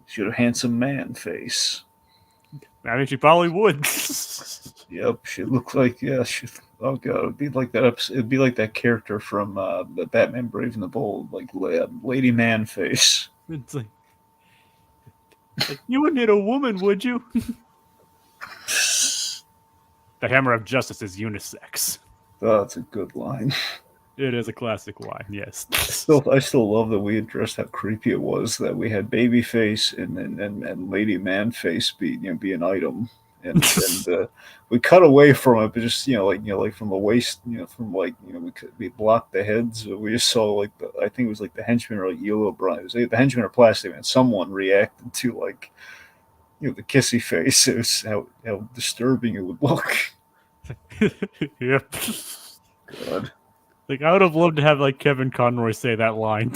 she had a handsome man face. I mean, she probably would. Yep, she looked like oh god, it'd be like that. It'd be like that character from the Batman Brave and the Bold, like Lady Man face. It's like you wouldn't hit a woman, would you? The hammer of justice is unisex. Oh, that's a good line. It is a classic line, yes. I still love that we addressed how creepy it was that we had baby face and lady man face be an item, and we cut away from it, but just like from the waist, from we blocked the heads. We just saw I think it was like the henchmen or like Yellow Brian. It was the henchmen or Plastic Man. Someone reacted to the kissy face. It was how disturbing it would look. Yep. God. Like, I would have loved to have Kevin Conroy say that line.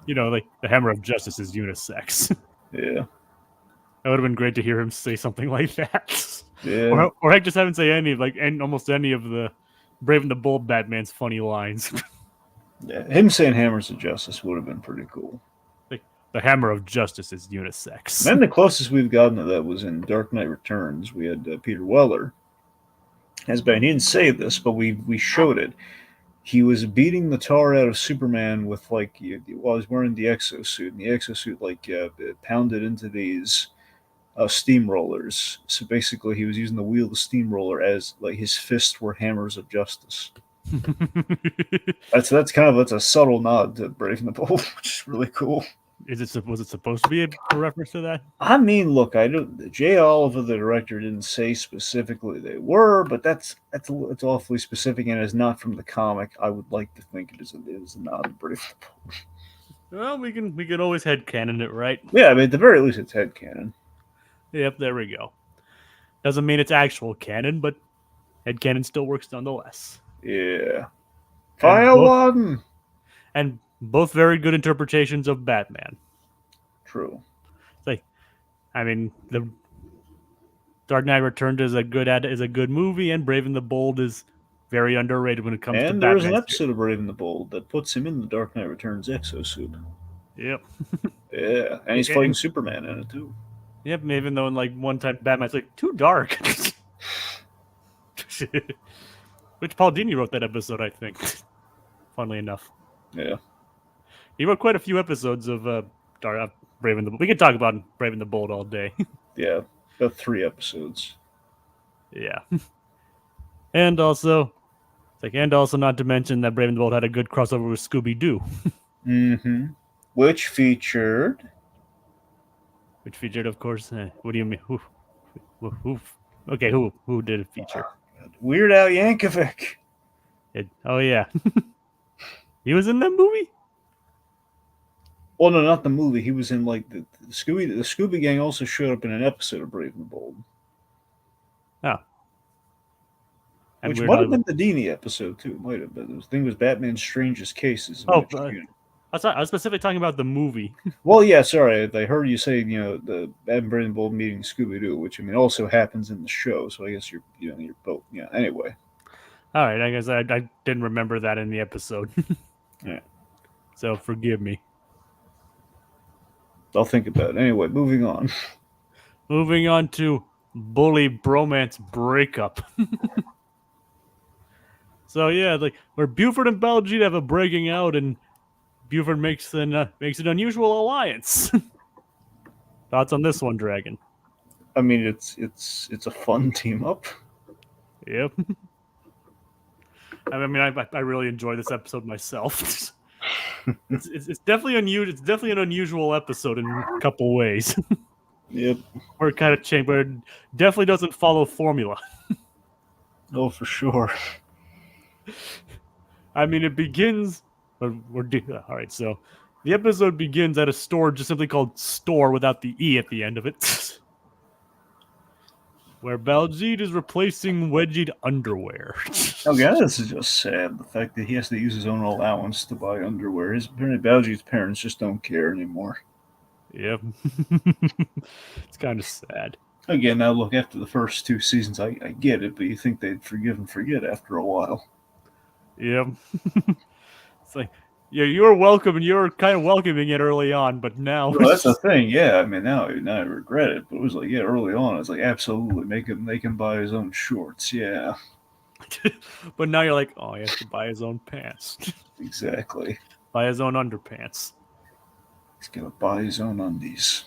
The hammer of justice is unisex. Yeah. That would have been great to hear him say something like that. Yeah. Or heck, just have him say almost any of the Brave and the Bold Batman's funny lines. Yeah. Him saying hammers of justice would have been pretty cool. The hammer of justice is unisex. Then the closest we've gotten to that was in Dark Knight Returns. We had Peter Weller. He didn't say this, but we showed it. He was beating the tar out of Superman with while he was wearing the exosuit, and the exosuit pounded into these steamrollers. So basically, he was using the wheel of the steamroller as his fists were hammers of justice. That's a subtle nod to Brave and the Bold, which is really cool. Was it supposed to be a reference to that? I mean, look, Jay Oliver, the director, didn't say specifically they were, but it's awfully specific and is not from the comic. I would like to think it is a nod to Brave and the Bold. Well, we can always headcanon it, right? Yeah, I mean, at the very least, it's headcanon. Yep, there we go. Doesn't mean it's actual canon, but headcanon still works nonetheless. Yeah. Fire one! And both very good interpretations of Batman. True. The Dark Knight Returns is a good movie, and Brave and the Bold is very underrated when it comes to Batman. And there's an episode of Brave and the Bold that puts him in the Dark Knight Returns exosuit. Yep. Yeah, and he's fighting Superman in it too. Yep, even though one time Batman's too dark. Which Paul Dini wrote that episode, I think. Funnily enough. Yeah. He wrote quite a few episodes of Brave and the Bold. We could talk about Brave and the Bold all day. Yeah, about 3 episodes. Yeah. And also not to mention that Brave and the Bold had a good crossover with Scooby-Doo. Mm-hmm. Which featured, of course, what do you mean? Who? Okay, who did it feature? Weird Al Yankovic. Oh, yeah. He was in that movie? Well, no, not the movie. He was in the Scooby. The Scooby Gang also showed up in an episode of Brave and the Bold. Oh. And Which we're might have not. been the Dini episode too. Might have been. The thing was Batman's Strangest Cases. In Oh, which, I was specifically talking about the movie. well, yeah, sorry. I heard you say the Batman Brave and the Bold meeting Scooby Doo, which I mean also happens in the show. So I guess you're both. Yeah. Anyway. All right, I guess I didn't remember that in the episode. Yeah. So forgive me. I'll think about it. Anyway, moving on. Moving on to Bully Bromance Breakup. So yeah, like where Buford and Baljeet have a breaking out, and Buford makes an unusual alliance. Thoughts on this one, Dragon? I mean, it's a fun team up. Yep. I mean, I really enjoy this episode myself. It's definitely unusual. It's definitely an unusual episode in a couple ways. Yep. Where it kind of changed, but it definitely doesn't follow formula. Oh, for sure. I mean, it begins. All right, so the episode begins at a store just simply called Store without the E at the end of it. Where Baljeet is replacing wedgied underwear. Okay, this is just sad. The fact that he has to use his own allowance to buy underwear. Apparently, Baljeet's parents just don't care anymore. Yep. It's kind of sad. Again, now look, after the first 2 seasons, I get it, but you think they'd forgive and forget after a while. Yep. It's like, yeah, you were welcome, and you were kind of welcoming it early on, but now. Well, that's the thing. Yeah, I mean, now I regret it, but it was like, yeah, early on, it's like absolutely make him buy his own shorts. Yeah, But now you're like, oh, he has to buy his own pants, exactly. buy his own underpants. He's gonna buy his own undies.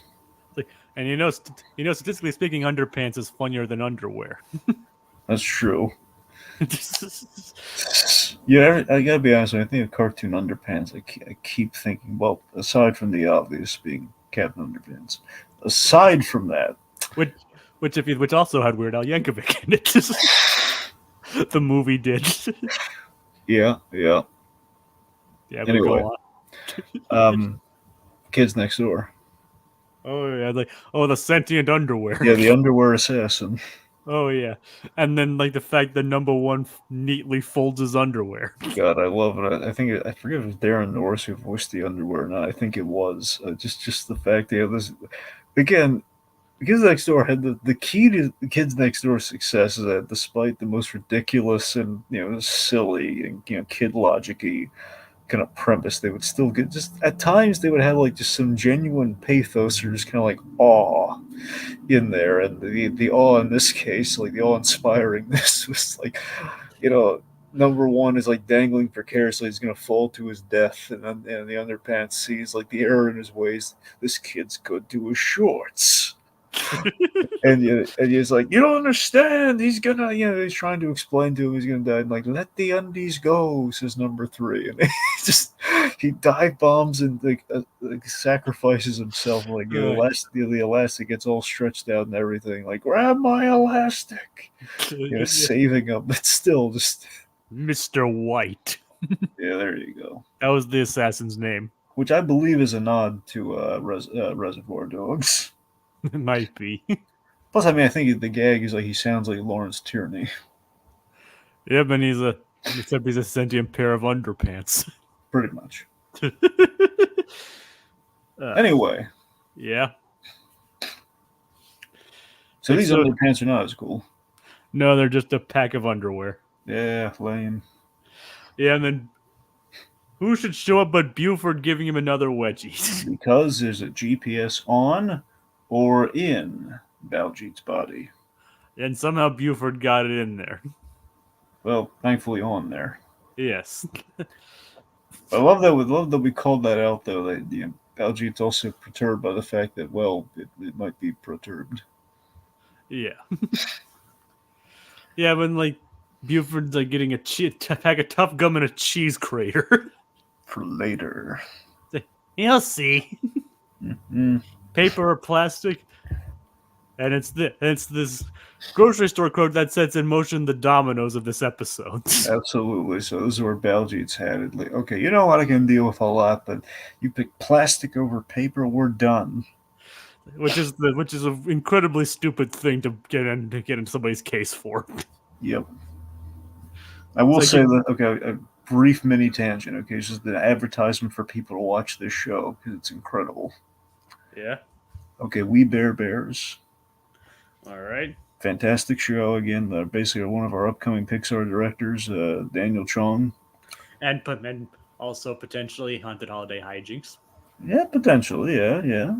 And statistically speaking, underpants is funnier than underwear. That's true. Yeah, I gotta be honest. When I think of cartoon underpants, I keep thinking, well, aside from the obvious being Captain Underpants, aside from that, which also had Weird Al Yankovic in it. The movie did. yeah. Yeah. Anyway, Kids Next Door. Oh yeah, like the sentient underwear. Yeah, the underwear assassin. Oh yeah, and then like the fact that number one neatly folds his underwear. God, I love it. I think I forget if it was Darren Norris who voiced the underwear or not. I think it was just the fact that this again. Kids Next Door had the key to the Kids Next Door success is that despite the most ridiculous and silly and kid logic-y kind of premise, they would still get just at times they would have like just some genuine pathos or just kind of like awe in there, and the awe in this case, like the awe inspiring this was like, number one is like dangling precariously, he's gonna fall to his death, and then the underpants sees like the error in his ways. This kid's good to his shorts. and he's like, you don't understand. He's gonna, he's trying to explain to him he's gonna die. And like, let the undies go, says number 3, and he dive bombs and sacrifices himself. Like the elastic gets all stretched out and everything. Like, grab my elastic, saving him, but still just Mr. White. Yeah, there you go. That was the assassin's name. Which I believe is a nod to Reservoir Dogs. It might be. Plus, I mean, I think the gag is like he sounds like Lawrence Tierney. Yeah, but except he's a sentient pair of underpants. Pretty much. Anyway. Yeah. So these underpants are not as cool. No, they're just a pack of underwear. Yeah, lame. Yeah, and then who should show up but Buford giving him another wedgie? Because there's a GPS on or in Baljeet's body. And somehow Buford got it in there. Well, thankfully on there. Yes. I love that we called that out, though. That Baljeet's also perturbed by the fact that, well, it might be perturbed. Yeah. Yeah, when, like, Buford's, like, getting a pack of tough gum in a cheese crater. For later. You'll see. Mm-hmm. Paper or plastic. And it's this grocery store code that sets in motion the dominoes of this episode. Absolutely. So this is where Baljeet's headed. Like, okay, you know what? I can deal with a lot, but you pick plastic over paper, we're done. Which is an incredibly stupid thing to get in somebody's case for. Yep. I will like say that, okay, a brief mini tangent, okay, it's just an advertisement for people to watch this show because it's incredible. yeah. Okay, We Bear Bears. All right. Fantastic show again. Basically, one of our upcoming Pixar directors, Daniel Chong. And also potentially haunted holiday hijinks. Yeah, potentially. Yeah, yeah.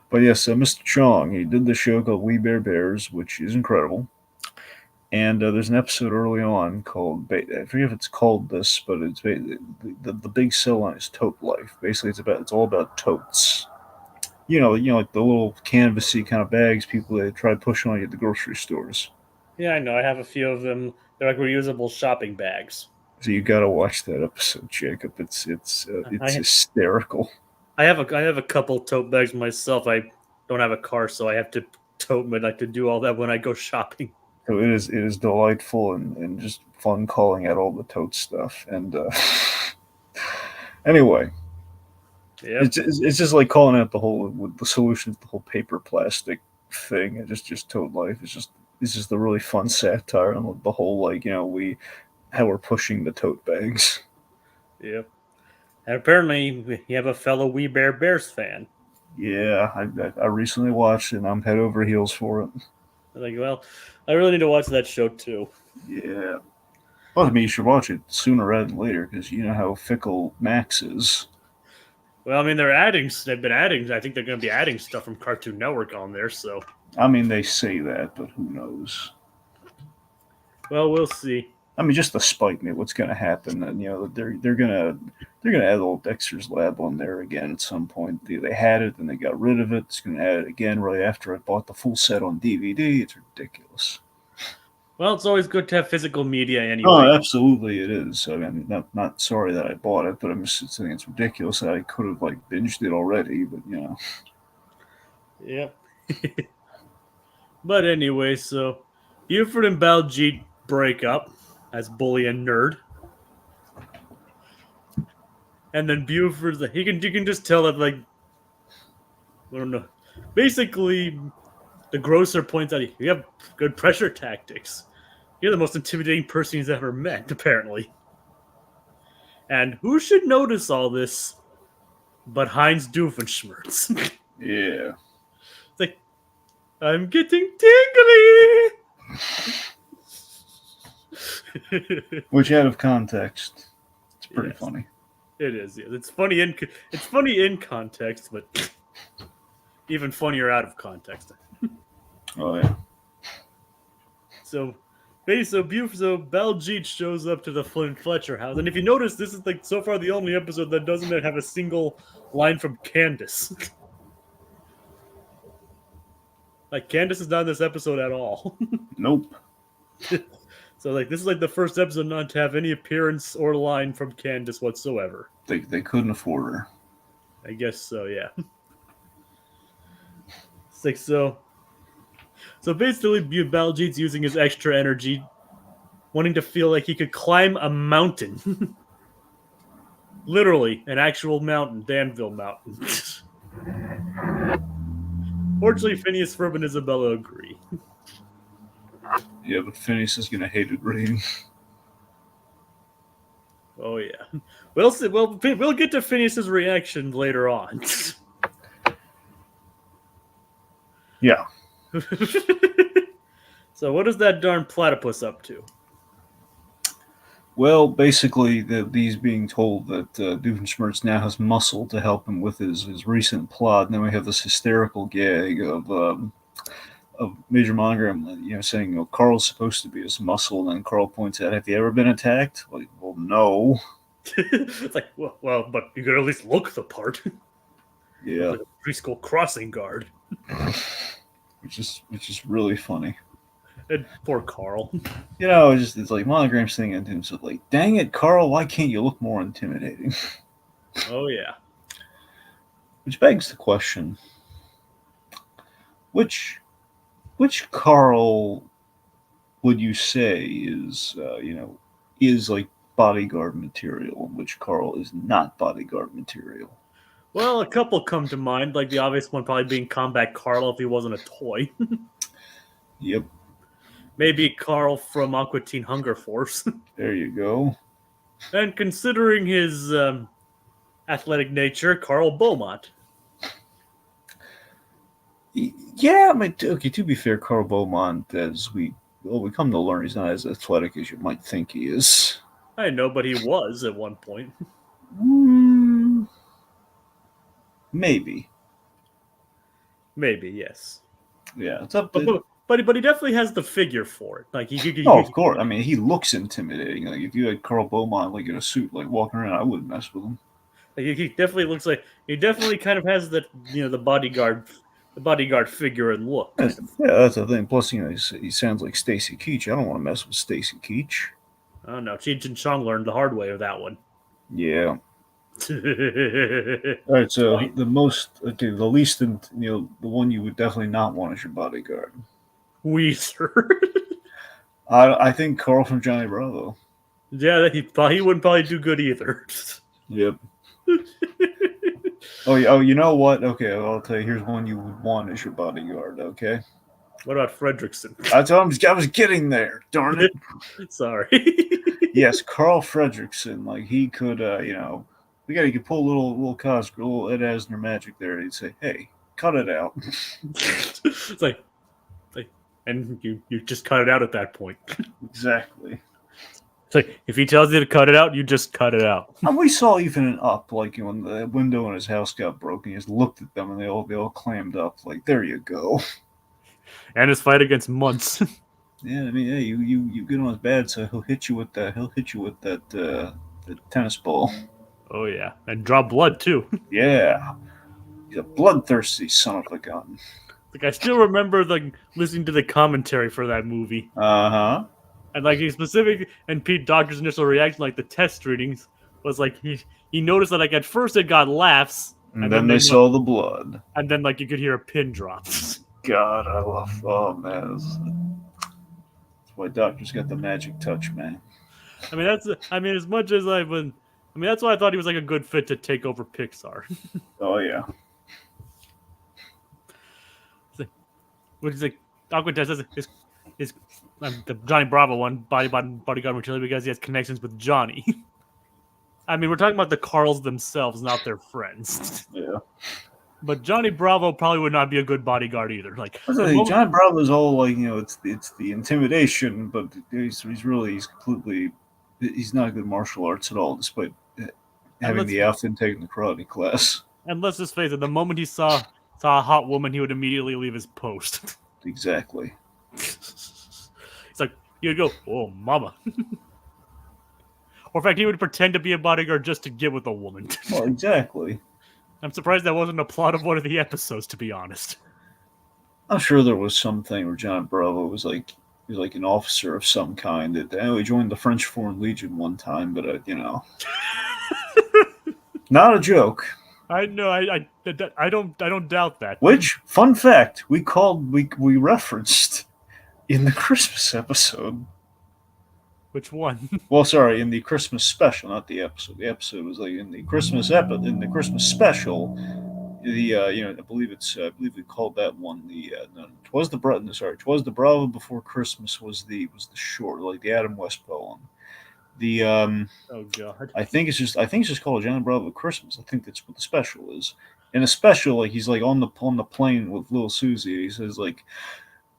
But yes, Mr. Chong, he did the show called We Bear Bears, which is incredible. And there's an episode early on called, I forget if it's called this, but the big sell line is tote life. Basically, it's all about totes. Like the little canvasy kind of bags people they try to push on you at the grocery stores. Yeah, I know. I have a few of them. They're like reusable shopping bags. So you got to watch that episode, Jacob. It's I hysterical. I have a couple tote bags myself. I don't have a car, so I have to tote them. I like to do all that when I go shopping. So it is delightful and just fun calling out all the tote stuff. And anyway, Yep. it's just like calling out the whole with the solution to the whole paper plastic thing. And just tote life. It's just the really fun satire on the whole how we're pushing the tote bags. Yep. And apparently, you have a fellow We Bear Bears fan. Yeah, I recently watched it and I'm head over heels for it. I'm like, well, I really need to watch that show too. Yeah. Well, I mean, you should watch it sooner rather than later because you know how fickle Max is. Well, I mean, they've been adding. I think they're going to be adding stuff from Cartoon Network on there. So, I mean, they say that, but who knows? well, we'll see. I mean, just to spite me, what's going to happen? And they're gonna add a little Dexter's Lab on there again at some point. They had it, then they got rid of it. It's going to add it again right after I bought the full set on DVD. It's ridiculous. Well, it's always good to have physical media anyway. Oh, absolutely, it is. I mean, not sorry that I bought it, but I'm just saying it's ridiculous that I could have binged it already. But Yeah. But anyway, so Buford and Baljeet break up as bully and nerd. And then Buford's like, you can just tell that I don't know. Basically, the grocer points out you have good pressure tactics. You're the most intimidating person he's ever met, apparently. And who should notice all this but Heinz Doofenshmirtz? yeah. It's like, I'm getting tingly! Which, out of context, it's pretty Yes. funny. It is. Yeah. It's funny in context, but even funnier out of context. Oh yeah. So Baljeet shows up to the Flynn Fletcher house, and if you notice, this is so far the only episode that doesn't have a single line from Candace. Candace is not in this episode at all. Nope. So this is the first episode not to have any appearance or line from Candace whatsoever. They couldn't afford her. I guess so, yeah. It's so basically Baljeet's using his extra energy, wanting to feel like he could climb a mountain. Literally, an actual mountain, Danville Mountain. Fortunately, Phineas, Ferb, and Isabella agree. Yeah, but Phineas is gonna hate agreeing. Oh yeah, we'll see. We'll get to Phineas's reaction later on. Yeah. So what is that darn platypus up to? Well, basically, he's being told that Doofenshmirtz now has muscle to help him with his recent plot. And then we have this hysterical gag of Major Monogram, saying, Carl's supposed to be his muscle. And then Carl points out, have you ever been attacked? Well, no. It's well, but you could at least look the part. Yeah. Like a preschool crossing guard. Which is really funny. And poor Carl. It's like Monogram's saying to himself, dang it, Carl, why can't you look more intimidating? Oh, yeah. Which begs the question, which Carl would you say is Bodyguard material, and which Carl is not Bodyguard material? Well, a couple come to mind, the obvious one probably being Combat Carl if he wasn't a toy. Yep. Maybe Carl from Aqua Teen Hunger Force. There you go. And considering his athletic nature, Carl Beaumont. Yeah, I mean, okay, to be fair, Carl Beaumont, as we come to learn, he's not as athletic as you might think he is. I know, but he was at one point. Maybe. Maybe, yes. Yeah, it's up But he definitely has the figure for it. Like of course. I mean, he looks intimidating. Like if you had Carl Beaumont like in a suit, like walking around, I wouldn't mess with him. Like, he definitely looks like he definitely kind of has that the bodyguard figure and look. Yeah, that's the thing. Plus, he sounds like Stacy Keach. I don't want to mess with Stacy Keach. Oh no, Cheech and Chong learned the hard way of that one. Yeah. All right, so the least, the one you would definitely not want as your bodyguard. Weezer. I think Carl from Johnny Bravo. Yeah, he wouldn't probably do good either. Yep. Oh, you know what? Okay, I'll tell you. Here's one you would want as your bodyguard. Okay. What about Fredrickson? That's what I was getting there. Darn it. Sorry. Yes, Carl Fredrickson. Like he could, he could pull a little Cosgrove, a little Ed Asner magic there. He'd say, "Hey, cut it out." It's like, and you just cut it out at that point. Exactly. It's like if he tells you to cut it out, you just cut it out. And we saw even an Up, like when the window in his house got broken, he just looked at them and they all clammed up. Like, there you go. And his fight against Muntz. Yeah, I mean, hey, you get on his bad side, he'll hit you with that the tennis ball. Oh yeah, and draw blood too. Yeah, he's a bloodthirsty son of a gun. Like I still remember listening to the commentary for that movie. Uh-huh. And like he specific and Pete Doctor's initial reaction, like the test readings, was like he noticed that like at first it got laughs, and then they saw the blood, and then like you could hear a pin drop. God, I love. Oh man, that's why Doctor's got the magic touch, man. I mean, as much as that's why I thought he was like a good fit to take over Pixar. Oh yeah. Which is like Aqua says is the Johnny Bravo one, bodyguard material, because he has connections with Johnny. I mean, we're talking about the Carls themselves, not their friends. Yeah. But Johnny Bravo probably would not be a good bodyguard either. Like Johnny Bravo's all like, it's the intimidation, but he's not a good martial arts at all, despite having the outfit and taking the karate class. And let's just face it, the moment he saw a hot woman, he would immediately leave his post. Exactly. It's like he'd go, "Oh, mama." Or in fact, he would pretend to be a bodyguard just to get with a woman. Well, exactly. I'm surprised that wasn't a plot of one of the episodes, to be honest. I'm sure there was something where John Bravo was like an officer of some kind that he joined the French Foreign Legion one time, but not a joke. I know. I don't doubt that. Which, fun fact, we referenced in the Christmas episode. Which one? Well, sorry, in the Christmas special, not the episode. The episode was like in the Christmas special. I believe we called that one Twas the Bravo Before Christmas was the short, like the Adam West poem. Oh god. I think it's just called John Bravo Christmas. I think that's what the special is. In a special, like he's like on the plane with little Susie. He says like,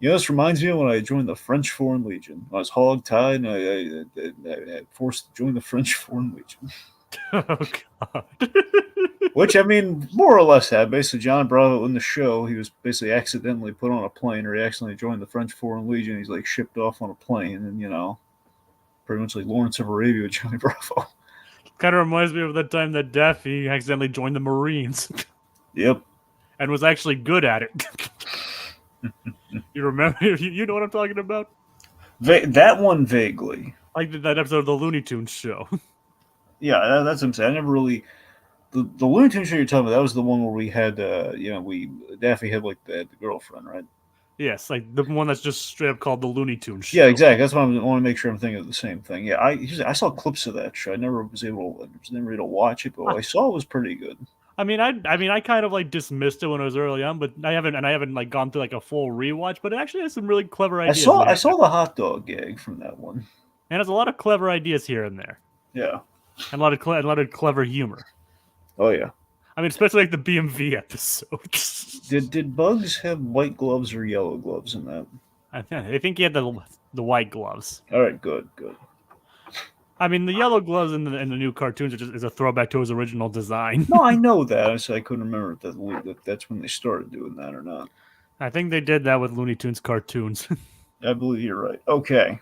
this reminds me of when I joined the French Foreign Legion. I was hog-tied and I forced to join the French Foreign Legion. Oh god. Which, I mean, more or less had. Basically, John Bravo in the show, he was basically accidentally put on a plane, or he accidentally joined the French Foreign Legion. He's like shipped off on a plane, and pretty much like Lawrence of Arabia with Johnny Bravo. Kind of reminds me of that time that Daffy accidentally joined the Marines. Yep. And was actually good at it. You remember? You know what I'm talking about? That one vaguely. Like that episode of the Looney Tunes show. Yeah, that's what I'm saying. I never really. The Looney Tunes show you're talking about, that was the one where we had, Daffy had like the girlfriend, right? Yes, like the one that's just straight up called the Looney Tunes show. Yeah, exactly. That's what I want to make sure I'm thinking of the same thing. Yeah, I saw clips of that show. I never was able to watch it, but what I saw was pretty good. I mean, I kind of like dismissed it when it was early on, but I haven't like gone through like a full rewatch. But it actually has some really clever I ideas. saw there. I saw the hot dog gag from that one. And there's a lot of clever ideas here and there, Yeah. and a lot of clever humor. Oh yeah. I mean, especially like the BMV episodes. Did Bugs have white gloves or yellow gloves in that? I think he had the white gloves. All right, good. I mean, the yellow gloves in the new cartoons is a throwback to his original design. No, I know that. I said I couldn't remember if that's when they started doing that or not. I think they did that with Looney Tunes cartoons. I believe you're right. Okay.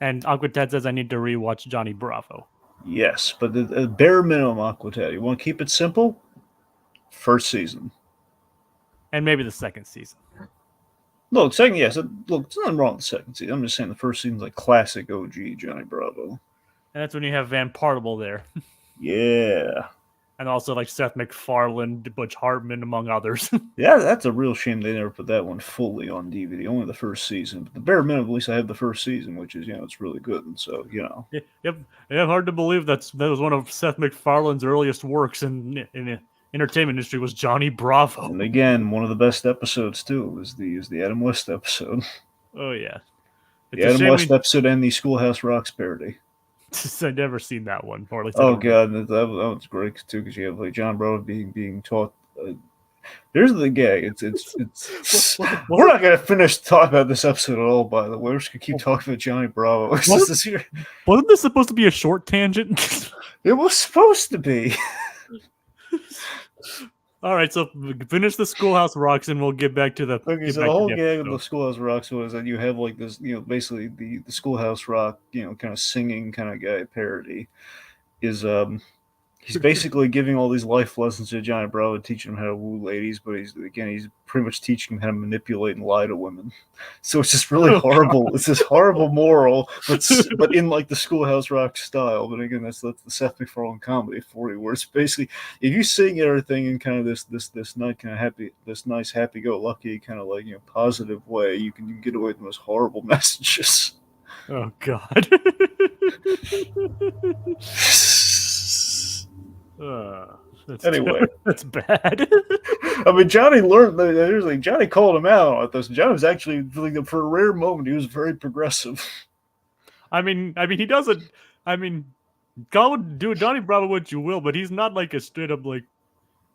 And Uncle Ted says I need to rewatch Johnny Bravo. Yes, but the bare minimum, Aquatat. You want to keep it simple? First season. And maybe the second season. Look, second, yes. Look, there's nothing wrong with the second season. I'm just saying the first season's like classic OG Johnny Bravo. And that's when you have Van Partible there. Yeah. And also like Seth MacFarlane, Butch Hartman, among others. Yeah, that's a real shame they never put that one fully on DVD. Only the first season. But the bare minimum, at least I have the first season, which is, it's really good. And so, Yep. Yeah, hard to believe that was one of Seth MacFarlane's earliest works in the entertainment industry was Johnny Bravo. And again, one of the best episodes too is the Adam West episode. Oh yeah. The Adam West episode and the Schoolhouse Rocks parody. I've never seen that one. Or at least oh god, that was great too because you have like John Bravo being taught. There's the gag. It's we're not gonna finish talking about this episode at all. By the way, we're just gonna keep talking about Johnny Bravo. Wasn't this supposed to be a short tangent? It was supposed to be. All right, so finish the Schoolhouse Rocks, and we'll get back to the. Okay, so the whole gag of the Schoolhouse Rocks was that you have like this, basically the Schoolhouse Rock, kind of singing kind of guy parody is he's basically giving all these life lessons to Johnny Bravo, teaching him how to woo ladies, but he's pretty much teaching him how to manipulate and lie to women. So it's just really horrible. It's this horrible moral, but in like the Schoolhouse Rock style. But again, that's the Seth MacFarlane comedy for you, where it's basically if you sing everything in kind of this nice kind of nice happy go lucky kind of like positive way, you can get away with the most horrible messages. Oh God. Anyway, that's bad. I mean, Johnny learned. Johnny called him out on this. Johnny was actually, like, for a rare moment, he was very progressive. I mean, he doesn't. I mean, do Johnny Bravo what you will, but he's not like a straight up like.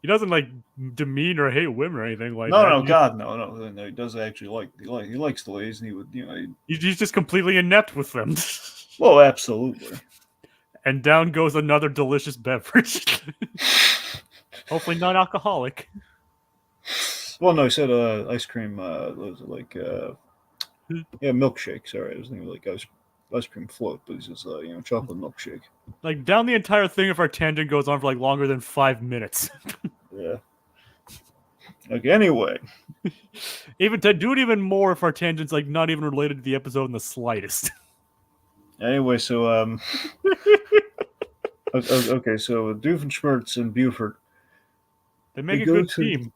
He doesn't like demean or hate women or anything like that. No, God, no. He does actually he likes the ladies, and he would, he's just completely inept with them. Well, absolutely. And down goes another delicious beverage. Hopefully non-alcoholic. Well, no, he said ice cream. What was it like? Milkshake. Sorry, I was thinking like ice cream float, but he says chocolate milkshake. Like down the entire thing if our tangent goes on for like longer than 5 minutes. Yeah. Okay. Anyway, even to do it even more if our tangent's like not even related to the episode in the slightest. Anyway, so okay, so Doofenshmirtz and Buford, they make a good team.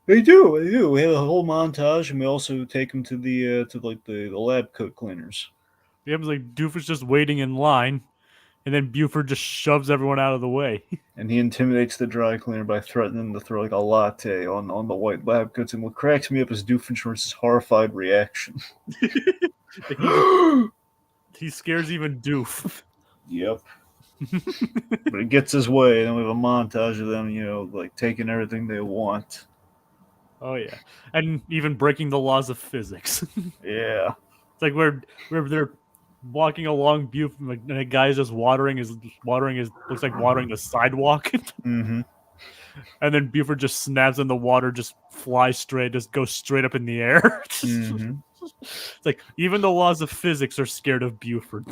They do. We have a whole montage, and we also take them to the lab coat cleaners. Yeah, like Doof is just waiting in line, and then Buford just shoves everyone out of the way. And he intimidates the dry cleaner by threatening to throw like a latte on the white lab coats. And what cracks me up is Doofenshmirtz's horrified reaction. He scares even Doof. Yep. But it gets his way, and we have a montage of them, like taking everything they want. Oh yeah, and even breaking the laws of physics. Yeah. It's like where they're walking along, and a guy's just watering looks like watering the sidewalk. Mm-hmm. And then Buford just snaps in the water, just flies straight, just goes straight up in the air. Mm-hmm. It's like even the laws of physics are scared of Buford.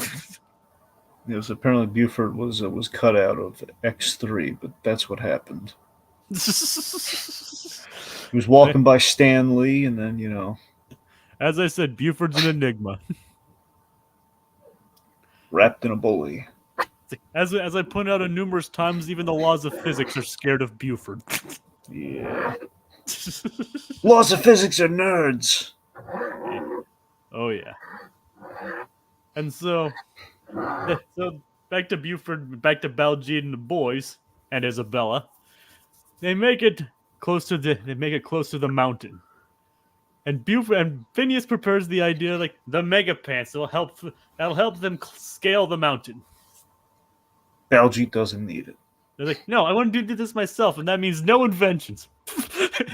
It was apparently Buford was cut out of X3, but that's what happened. He was walking by Stan Lee, and then As I said, Buford's an enigma. Wrapped in a bully. As I pointed out numerous times, even the laws of physics are scared of Buford. Yeah. Laws of physics are nerds. Oh yeah. And so back to Buford, back to Baljeet and the boys and Isabella. they make it close to the mountain. And Phineas prepares the idea like the mega pants that'll help them scale the mountain. Baljeet doesn't need it. They're like, no, I want to do this myself, and that means no inventions.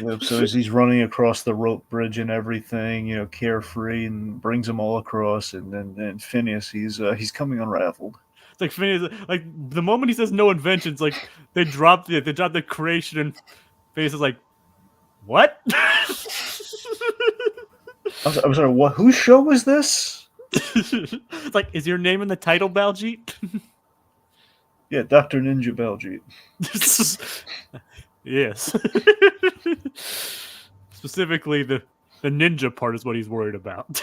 Yep, so as he's running across the rope bridge and everything, carefree, and brings them all across, and then Phineas, he's coming unraveled. It's like Phineas, like the moment he says no inventions, like they drop the creation, and Phineas is like, what? I'm sorry, what? Whose show was this? It's like, is your name in the title, Baljeet? Yeah, Dr. Ninja Baljeet. Yes. Specifically, the ninja part is what he's worried about.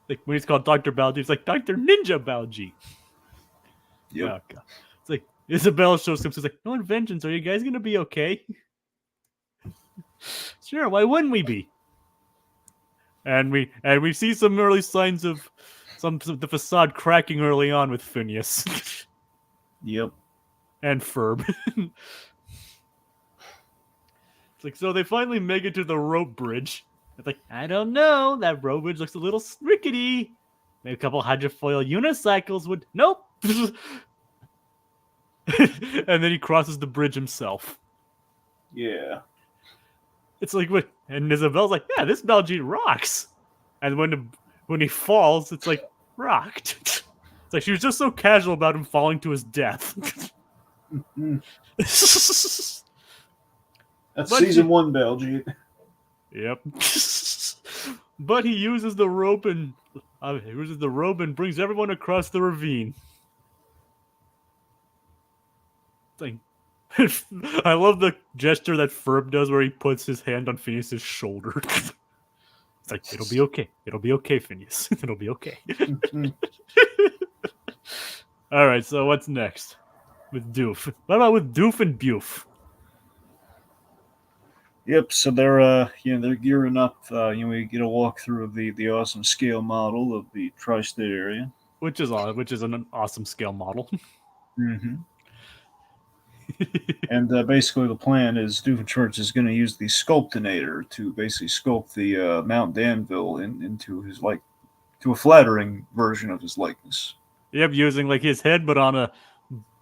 Like when he's called Dr. Baljeet, it's like Dr. Ninja Baljeet. Yep. Oh, God. It's like Isabella shows him. She's like, no inventions. Are you guys gonna be okay? Sure. Why wouldn't we be? And we see some early signs of the facade cracking early on with Phineas. Yep. And Ferb. It's like, so they finally make it to the rope bridge. It's like, I don't know. That rope bridge looks a little rickety. Maybe a couple hydrofoil unicycles would. Nope. And then he crosses the bridge himself. Yeah. It's like, and Isabel's like, yeah, this Baljeet rocks. And when he falls, it's like rocked. It's like she was just so casual about him falling to his death. That's season 1 Baljeet. Yep. But he uses the rope and brings everyone across the ravine. Like, I love the gesture that Ferb does where he puts his hand on Phineas's shoulder. It's like, it'll be okay. It'll be okay, Phineas. It'll be okay. All right, so what's next with Doof? What about with Doof and Byoof? Yep. So they're gearing up. We get a walkthrough of the awesome scale model of the tri-state area, which is an awesome scale model. Mm-hmm. And basically, the plan is Doofenshmirtz is going to use the Sculpt-inator to basically sculpt the Mount Danville into to a flattering version of his likeness. Yep, using like his head, but on a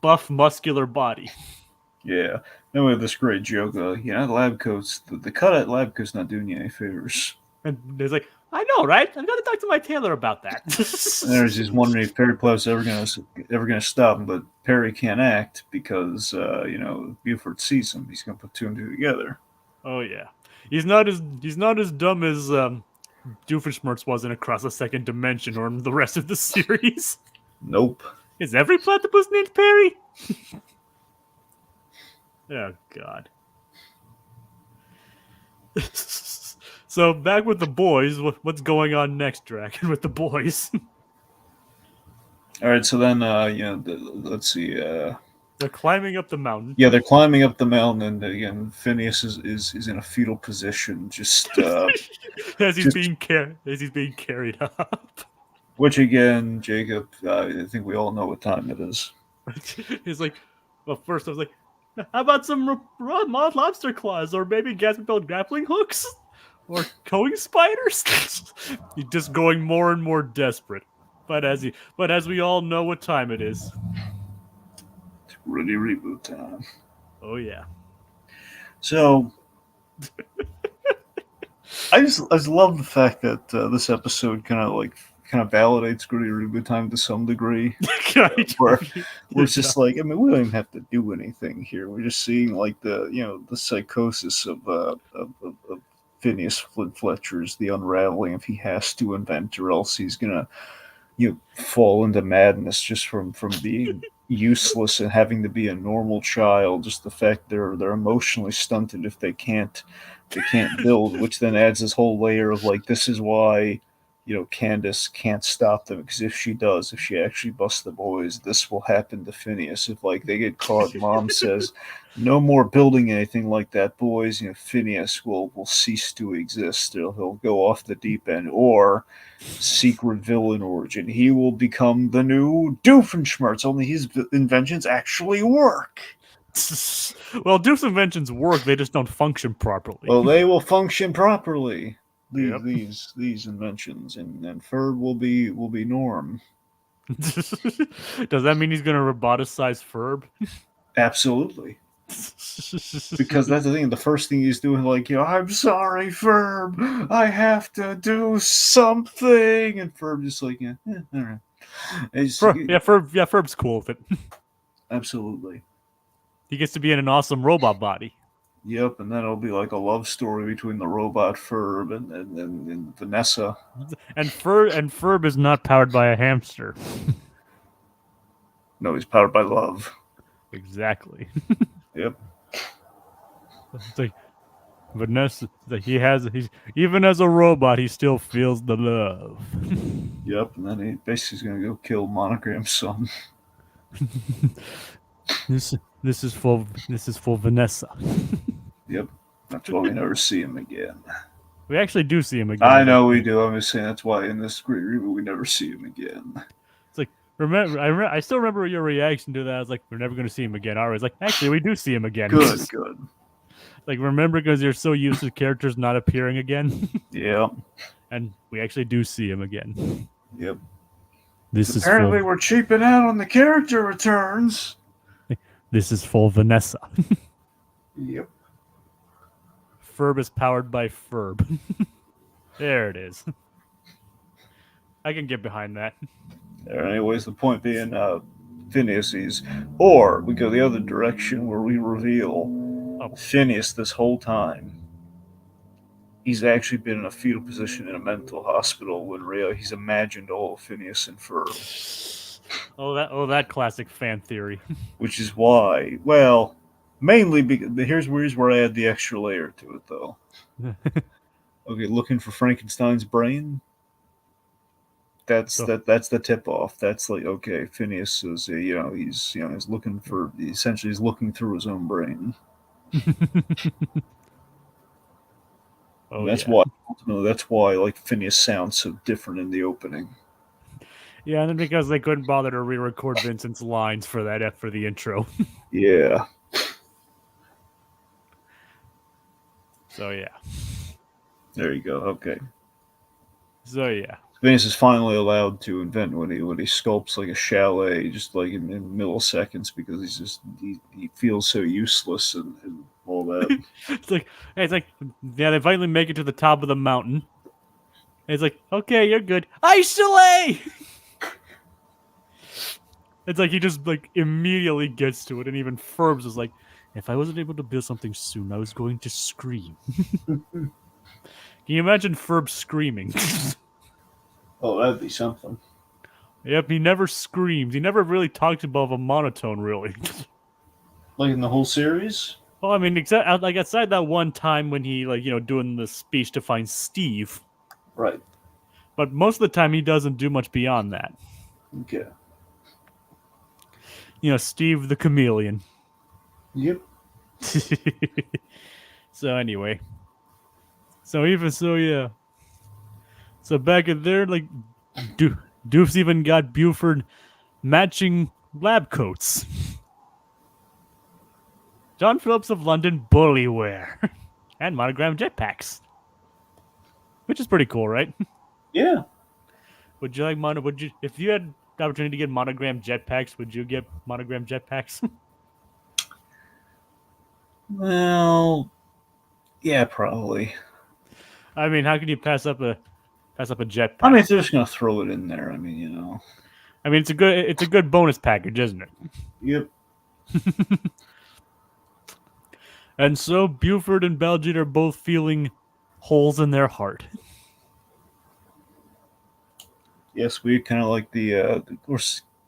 buff, muscular body. Yeah. Then we have this great joke. Lab coats. The cut at lab coat's not doing you any favors. And he's like, I know, right? I'm going to talk to my tailor about that. There's just wondering if Perry Plow's ever gonna stop him, but Perry can't act because Buford sees him. He's gonna put 2 and 2 together. Oh yeah, he's not as dumb as Doofenshmirtz was in Across the Second Dimension or in the rest of the series. Nope. Is every platypus named Perry? Oh God. So back with the boys, what's going on next, Draken, with the boys? All right, so then let's see. They're climbing up the mountain. Yeah, they're climbing up the mountain, and again, Phineas is in a fetal position, just as he's being carried up. Which again, Jacob, I think we all know what time it is. He's like, well, first I was like, how about some raw lobster claws, or maybe gas-propelled grappling hooks? Or towing spiders? He's just going more and more desperate. But as we all know what time it is. It's really reboot time. Oh yeah. So I just love the fact that this episode kind of validates Gritty Reboot Time to some degree. Where it's just like, I mean, we don't even have to do anything here. We're just seeing like the psychosis of Phineas Flint Fletcher's, the unraveling if he has to invent, or else he's gonna fall into madness just from being useless and having to be a normal child. Just the fact they're emotionally stunted if they can't build, which then adds this whole layer of like, this is why Candace can't stop them, because if she actually busts the boys, this will happen to Phineas. If like they get caught, Mom says, no more building anything like that, boys, Phineas will cease to exist. He'll go off the deep end, or secret villain origin. He will become the new Doofenshmirtz, only his inventions actually work. Well, Doof's inventions work, they just don't function properly. Well, they will function properly. Yep. These inventions, and Ferb will be norm. Does that mean he's gonna roboticize Ferb? Absolutely. Because that's the thing. The first thing he's doing, like, I'm sorry, Ferb. I have to do something, and Ferb just like, all right. Ferb's cool with it. Absolutely. He gets to be in an awesome robot body. Yep, and then it'll be like a love story between the robot Ferb and Vanessa. And Ferb is not powered by a hamster. No, he's powered by love. Exactly. Yep. It's like Vanessa. He's even as a robot, he still feels the love. Yep, and then he basically is gonna go kill Monogram's son. This is for Vanessa. Yep, that's why we never see him again. We actually do see him again. I know we do. I'm just saying that's why in this great reboot we never see him again. It's like I still remember your reaction to that. I was like, we're never going to see him again. I was like, actually, we do see him again. Good. Like, remember, because you're so used to characters not appearing again. Yeah. And we actually do see him again. Yep. Apparently we're cheaping out on the character returns. This is full Vanessa. Yep. Ferb is powered by Ferb. There it is. I can get behind that. Anyways, the point being, Phineas or we go the other direction where we reveal Phineas this whole time. He's actually been in a fetal position in a mental hospital when he's imagined all of Phineas and Ferb. That classic fan theory. Which is why, well, mainly because here's where I add the extra layer to it, though. Okay, looking for Frankenstein's brain. That's the tip off. That's like, okay, Phineas is he's looking for, essentially he's looking through his own brain. That's why like Phineas sounds so different in the opening. Yeah, and then because they couldn't bother to re-record Vincent's lines for the intro. Yeah. So yeah. There you go. Okay. So yeah. Phineas is finally allowed to invent when he sculpts like a chalet, just like in milliseconds, because he feels so useless and all that. It's like they finally make it to the top of the mountain. And it's like, okay, you're good. Ice chalet. It's like he just like immediately gets to it, and even Ferbs is like, if I wasn't able to build something soon, I was going to scream. Can you imagine Ferb screaming? Oh, that'd be something. Yep, he never screams. He never really talks above a monotone, really. Like in the whole series? Well, I mean, except like aside that one time when he doing the speech to find Steve. Right. But most of the time he doesn't do much beyond that. Okay. Steve the chameleon. Yep. So anyway. Yeah. So back in there, like, Doof's even got Buford matching lab coats. John Phillips of London bully wear. And monogram jetpacks. Which is pretty cool, right? Yeah. Would you if you had the opportunity to get monogram jetpacks, would you get monogram jetpacks? Well, yeah, probably. I mean, how can you pass up a jetpack? I mean, if they're just gonna throw it in there, I mean, I mean, it's a good bonus package, isn't it? Yep. And so Buford and Baljeet are both feeling holes in their heart. Yes, we kind of like we're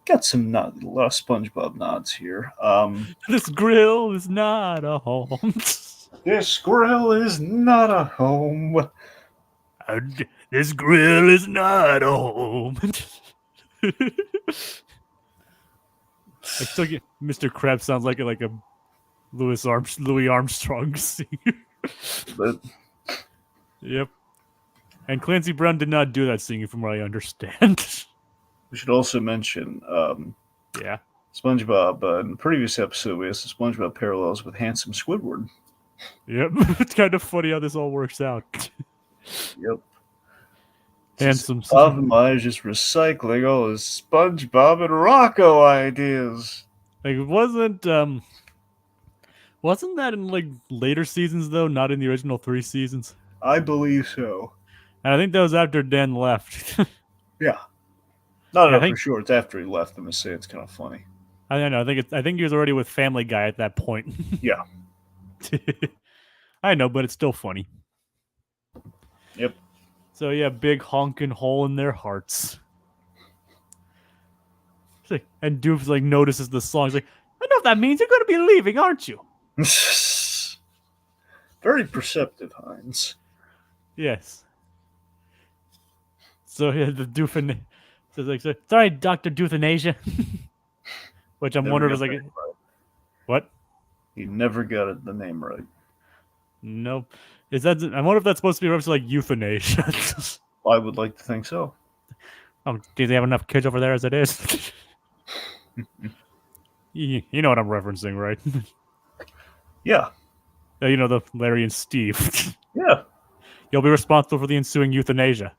got a lot of SpongeBob nods here. This grill is not a home. This grill is not a home. This grill is not a home. Mr. Krabs sounds like a Louis Armstrong singer. But yep. And Clancy Brown did not do that singing, from what I understand. We should also mention, yeah, SpongeBob. In the previous episode, we had some SpongeBob parallels with handsome Squidward. Yep. It's kind of funny how this all works out. Yep. Handsome. Bob and Maya just recycling all his SpongeBob and Rocco ideas. Like, wasn't that in like later seasons though? Not in the original 3 seasons. I believe so. And I think that was after Dan left. Yeah. Not Yeah, I for think- sure. It's after he left. I'm gonna say it's kind of funny. I don't know. I think he was already with Family Guy at that point. Yeah. I know, but it's still funny. Yep. So yeah, big honking hole in their hearts. And Doof's like notices the song. He's like, I know what that means. You're going to be leaving, aren't you? Very perceptive, Heinz. Yes. So yeah, the Doofen says like, sorry, Dr. Doothenasia. Which I'm wondering if it's like, what? He never got the name right. Nope. Is that? I wonder if that's supposed to be a reference to like euthanasia. I would like to think so. Oh, do they have enough kids over there as it is? You know what I'm referencing, right? Yeah. You know, the Larry and Steve. Yeah. You'll be responsible for the ensuing euthanasia.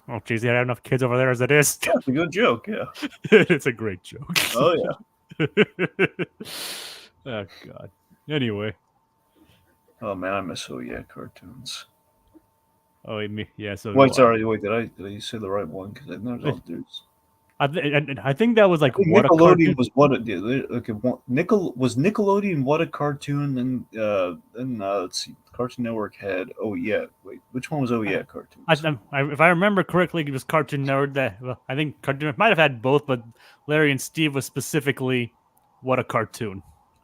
Oh, geez, they have enough kids over there as it is. That's a good joke, yeah. It's a great joke. Oh, yeah. Oh, God. Anyway. Oh, man, I miss Oh Yeah cartoons. Oh, yeah, so... Wait, sorry, wait, did I say the right one? Because I know those dudes. I think that was like what Nickelodeon was what it did. Okay, was Nickelodeon what a cartoon, and let's see, Cartoon Network had Oh Yeah. Wait, which one was Oh Yeah cartoons? If I remember correctly, it was Cartoon Network. I think Cartoon Network might have had both, but Larry and Steve was specifically What a Cartoon.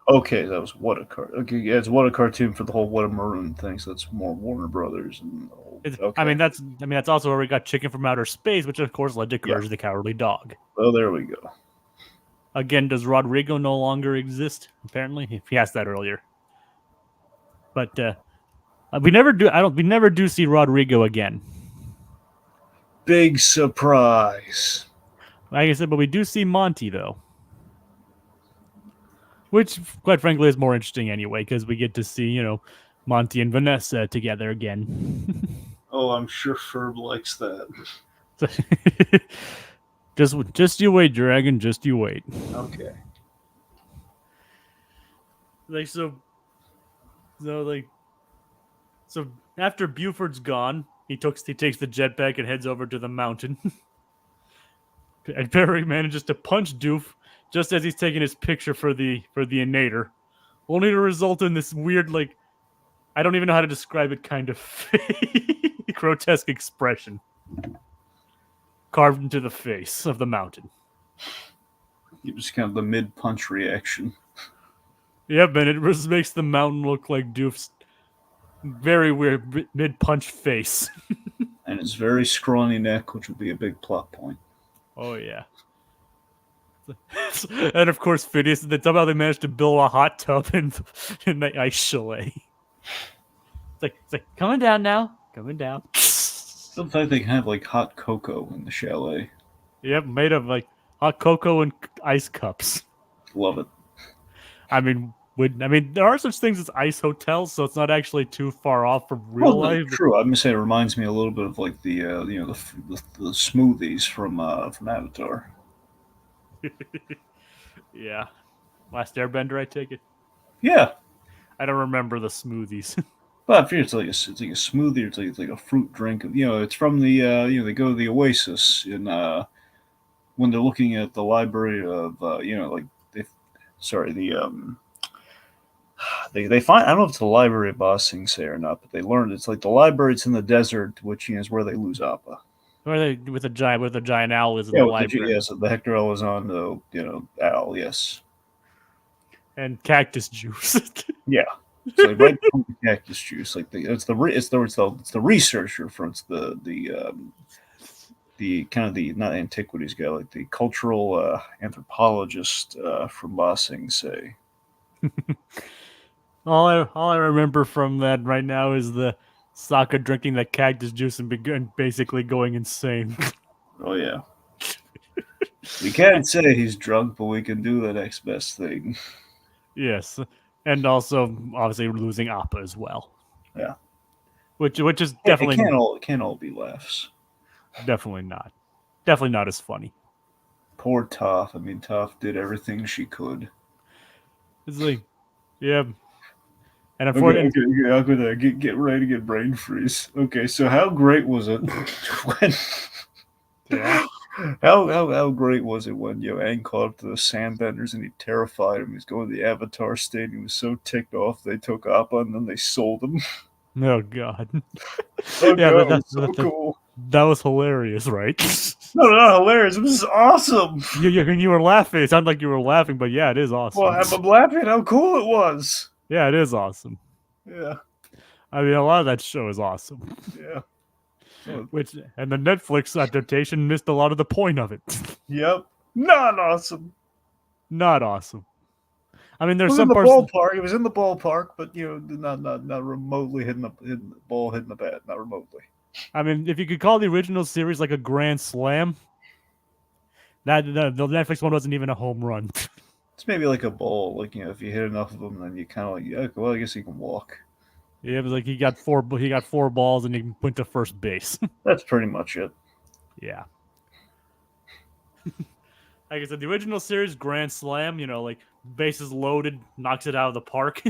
Okay, that was What a Cartoon. Okay, yeah, it's What a Cartoon for the whole What a Maroon thing. So that's more Warner Brothers and. Okay. I mean that's also where we got Chicken from Outer Space, which of course led to Courage the Cowardly Dog. Oh, there we go. Again, does Rodrigo no longer exist? Apparently, he asked that earlier. But we never do. We never do see Rodrigo again. Big surprise. Like I said, but we do see Monty though, which, quite frankly, is more interesting anyway because we get to see Monty and Vanessa together again. Oh, I'm sure Ferb likes that. Just you wait, Dragon. Just you wait. Okay. So after Buford's gone, he takes the jetpack and heads over to the mountain. And Barry manages to punch Doof just as he's taking his picture for the inator, only to result in this weird, like, I don't even know how to describe it, kind of grotesque expression carved into the face of the mountain. It was kind of the mid-punch reaction. Yep, and it just makes the mountain look like Doof's very weird mid-punch face. And his very scrawny neck, which would be a big plot point. Oh, yeah. And, of course, Phineas, somehow they managed to build a hot tub in the ice chalet. It's like, coming down now. Coming down. Sometimes they can have, like, hot cocoa in the chalet. Yep, made of, like, hot cocoa and ice cups. Love it. I mean, there are such things as ice hotels, so it's not actually too far off from real life. True. I'm gonna say it reminds me a little bit of like the the smoothies from Avatar. Yeah, Last Airbender, I take it. Yeah, I don't remember the smoothies. but I figure it's like a smoothie. It's like a fruit drink. It's from the they go to the Oasis in when they're looking at the library of They find, I don't know if it's the library of Ba Sing Se or not, but they learned it's like the library. It's in the desert, which is where they lose Appa. Where they with the giant owl is in the library. So the Hector L is on the owl, yes. And cactus juice. Yeah, it's like right from the cactus juice. Like it's the researcher from the kind of the not antiquities guy, like the cultural anthropologist from Ba Sing Se. All I remember from that right now is the Sokka drinking that cactus juice and basically going insane. Oh yeah. We can't say he's drunk, but we can do the next best thing. Yes, and also obviously losing Appa as well. Yeah. Which is It definitely can't all be laughs. definitely not as funny. Poor Toph. I mean, Toph did everything she could. It's like, yeah, and Okay, unfortunately, okay, I'm gonna get ready to get brain freeze. Okay, so how great was it when? yeah. How great was it when Aang caught up to the Sandbenders and he terrified him? He was going to the Avatar state. And he was so ticked off they took Appa and then they sold him. Oh god. Okay, Yeah, that was so cool. that was hilarious, right? No, not hilarious. It was awesome. You were laughing. It sounded like you were laughing, but yeah, it is awesome. Well, I'm laughing how cool it was. Yeah, it is awesome. Yeah, I mean, a lot of that show is awesome. yeah. And the Netflix adaptation missed a lot of the point of it. Yep. Not awesome. Not awesome. I mean, It there's was in some the parts. ballpark. It was in the ballpark, but not remotely hitting the ball, hitting the bat, not remotely. I mean, if you could call the original series like a grand slam, that the Netflix one wasn't even a home run. It's maybe like a ball. Like if you hit enough of them, then you kind of like, yeah, well, I guess you can walk. Yeah, it was like he got four balls and he went to first base. That's pretty much it. Yeah. Like I said, the original series grand slam, like bases loaded, knocks it out of the park.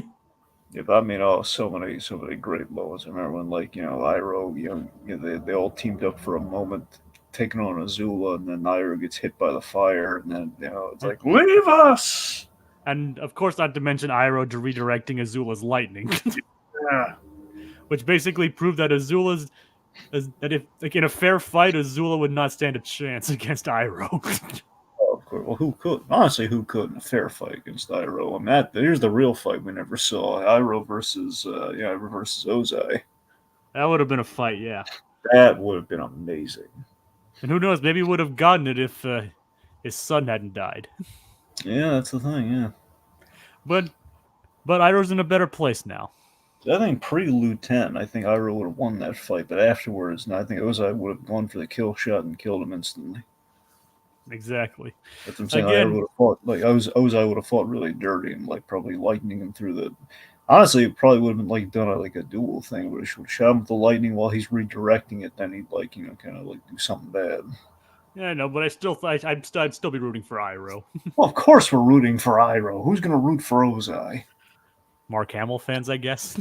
Yeah, but I mean, so many great moments. I remember when Iroh, they all teamed up for a moment, taking on Azula, and then Iroh gets hit by the fire, and then it's like, leave us. And of course, not to mention Iroh redirecting Azula's lightning. Yeah. Which basically proved that that if like in a fair fight, Azula would not stand a chance against Iroh. Oh, of course. Well, who could? Honestly, who could in a fair fight against Iroh? I mean, here's the real fight we never saw: Iroh versus Ozai. That would have been a fight, yeah. That would have been amazing. And who knows? Maybe he would have gotten it if his son hadn't died. Yeah, that's the thing. Yeah. But Iroh's in a better place now. I think pre-Lu 10, I think Iroh would have won that fight, but afterwards, I think Ozai would have gone for the kill shot and killed him instantly. Exactly. That's what I'm saying. Again, would have fought Ozai would have fought really dirty and probably lightning him through the. Honestly, it probably would have been done a duel thing, where he would shot him with the lightning while he's redirecting it. Then he'd kind of do something bad. Yeah, I know, but I'd still be rooting for Iroh. Well, of course we're rooting for Iroh. Who's going to root for Ozai? Mark Hamill fans, I guess.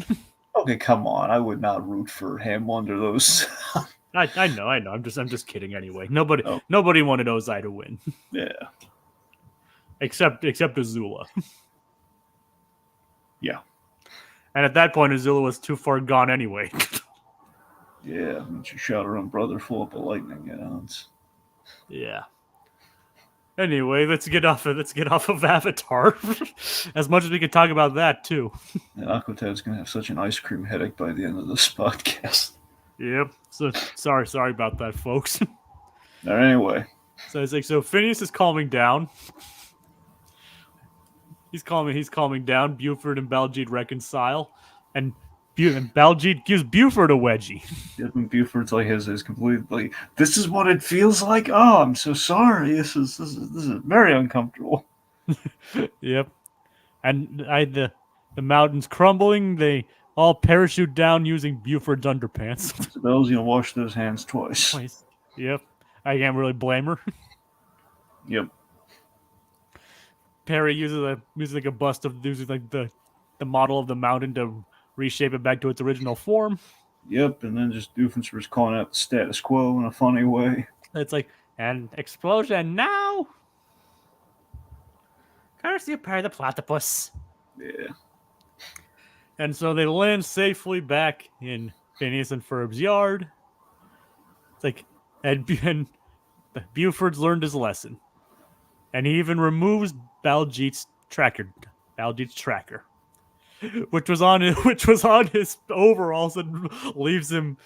Okay, come on. I would not root for Hamill under those. I know. I'm just kidding. Anyway, nobody wanted Ozai to win. Yeah. Except Azula. Yeah. And at that point, Azula was too far gone anyway. Yeah, and she shot her own brother full up of lightning. Yeah. Anyway, let's get off of Avatar. As much as we could talk about that too. And Aquatad's gonna have such an ice cream headache by the end of this podcast. Yep. So sorry about that, folks. Anyway. So it's so Phineas is calming down. He's calming down. Buford and Baljeet reconcile, and Baljeet gives Buford a wedgie. Yep, and Buford's his completely. This is what it feels like. Oh, I'm so sorry. This is very uncomfortable. Yep. And the mountains crumbling. They all parachute down using Buford's underpants. So Belle's gonna wash those hands twice. Yep. I can't really blame her. Yep. Perry uses a bust of the model of the mountain to reshape it back to its original form. Yep, and then just Doofenshmirtz calling out the status quo in a funny way. It's an explosion now. Courtesy of Perry the Platypus. Yeah. And so they land safely back in Phineas and Ferb's yard. It's and Buford's learned his lesson. And he even removes Baljeet's tracker, which was on his overalls and leaves him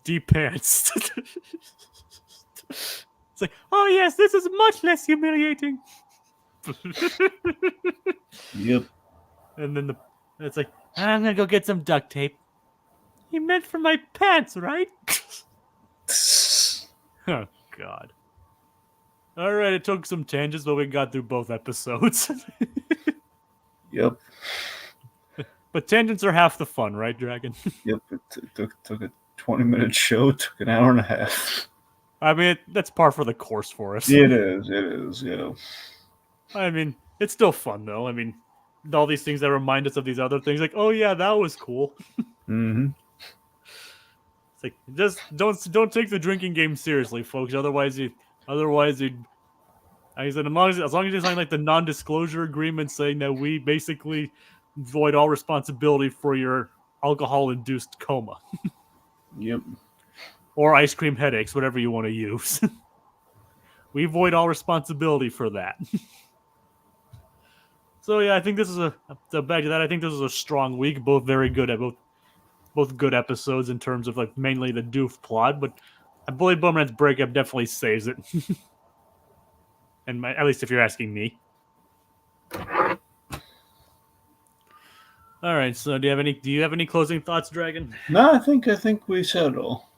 de-pants. It's oh yes, this is much less humiliating. Yep. And then it's I'm gonna go get some duct tape. You meant for my pants, right? Oh God. All right, it took some tangents, but we got through both episodes. Yep. But tangents are half the fun, right, Dragon? Yep. It took a 20-minute show. Took an hour and a half. I mean, that's par for the course for us. It is. It is. Yeah. I mean, it's still fun though. I mean, all these things that remind us of these other things, like, oh yeah, that was cool. Mm-hmm. It's like, just don't take the drinking game seriously, folks. Otherwise, you. I said, as long as you sign like the non-disclosure agreement saying that we basically void all responsibility for your alcohol-induced coma Yep. or ice cream headaches, whatever you want to use. We void all responsibility for that. So yeah, I think this is back to that. I think this is a strong week. Both very good at both good episodes in terms of like mainly the Doof plot, but I believe Bromance Breakup definitely saves it. And at least if you're asking me. All right. So do you have any closing thoughts, Dragon? No, I think we said it all.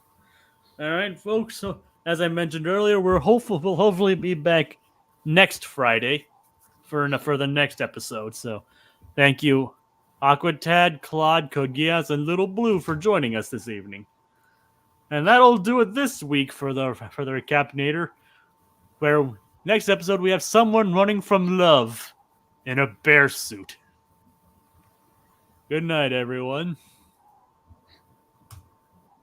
All right, folks. So as I mentioned earlier, we'll hopefully be back next Friday for the next episode. So thank you, Aquatad, Claude, Kogias, and Little Blue for joining us this evening. And that'll do it this week for the Recap-inator, where next episode we have someone running from love in a bear suit. Good night, everyone.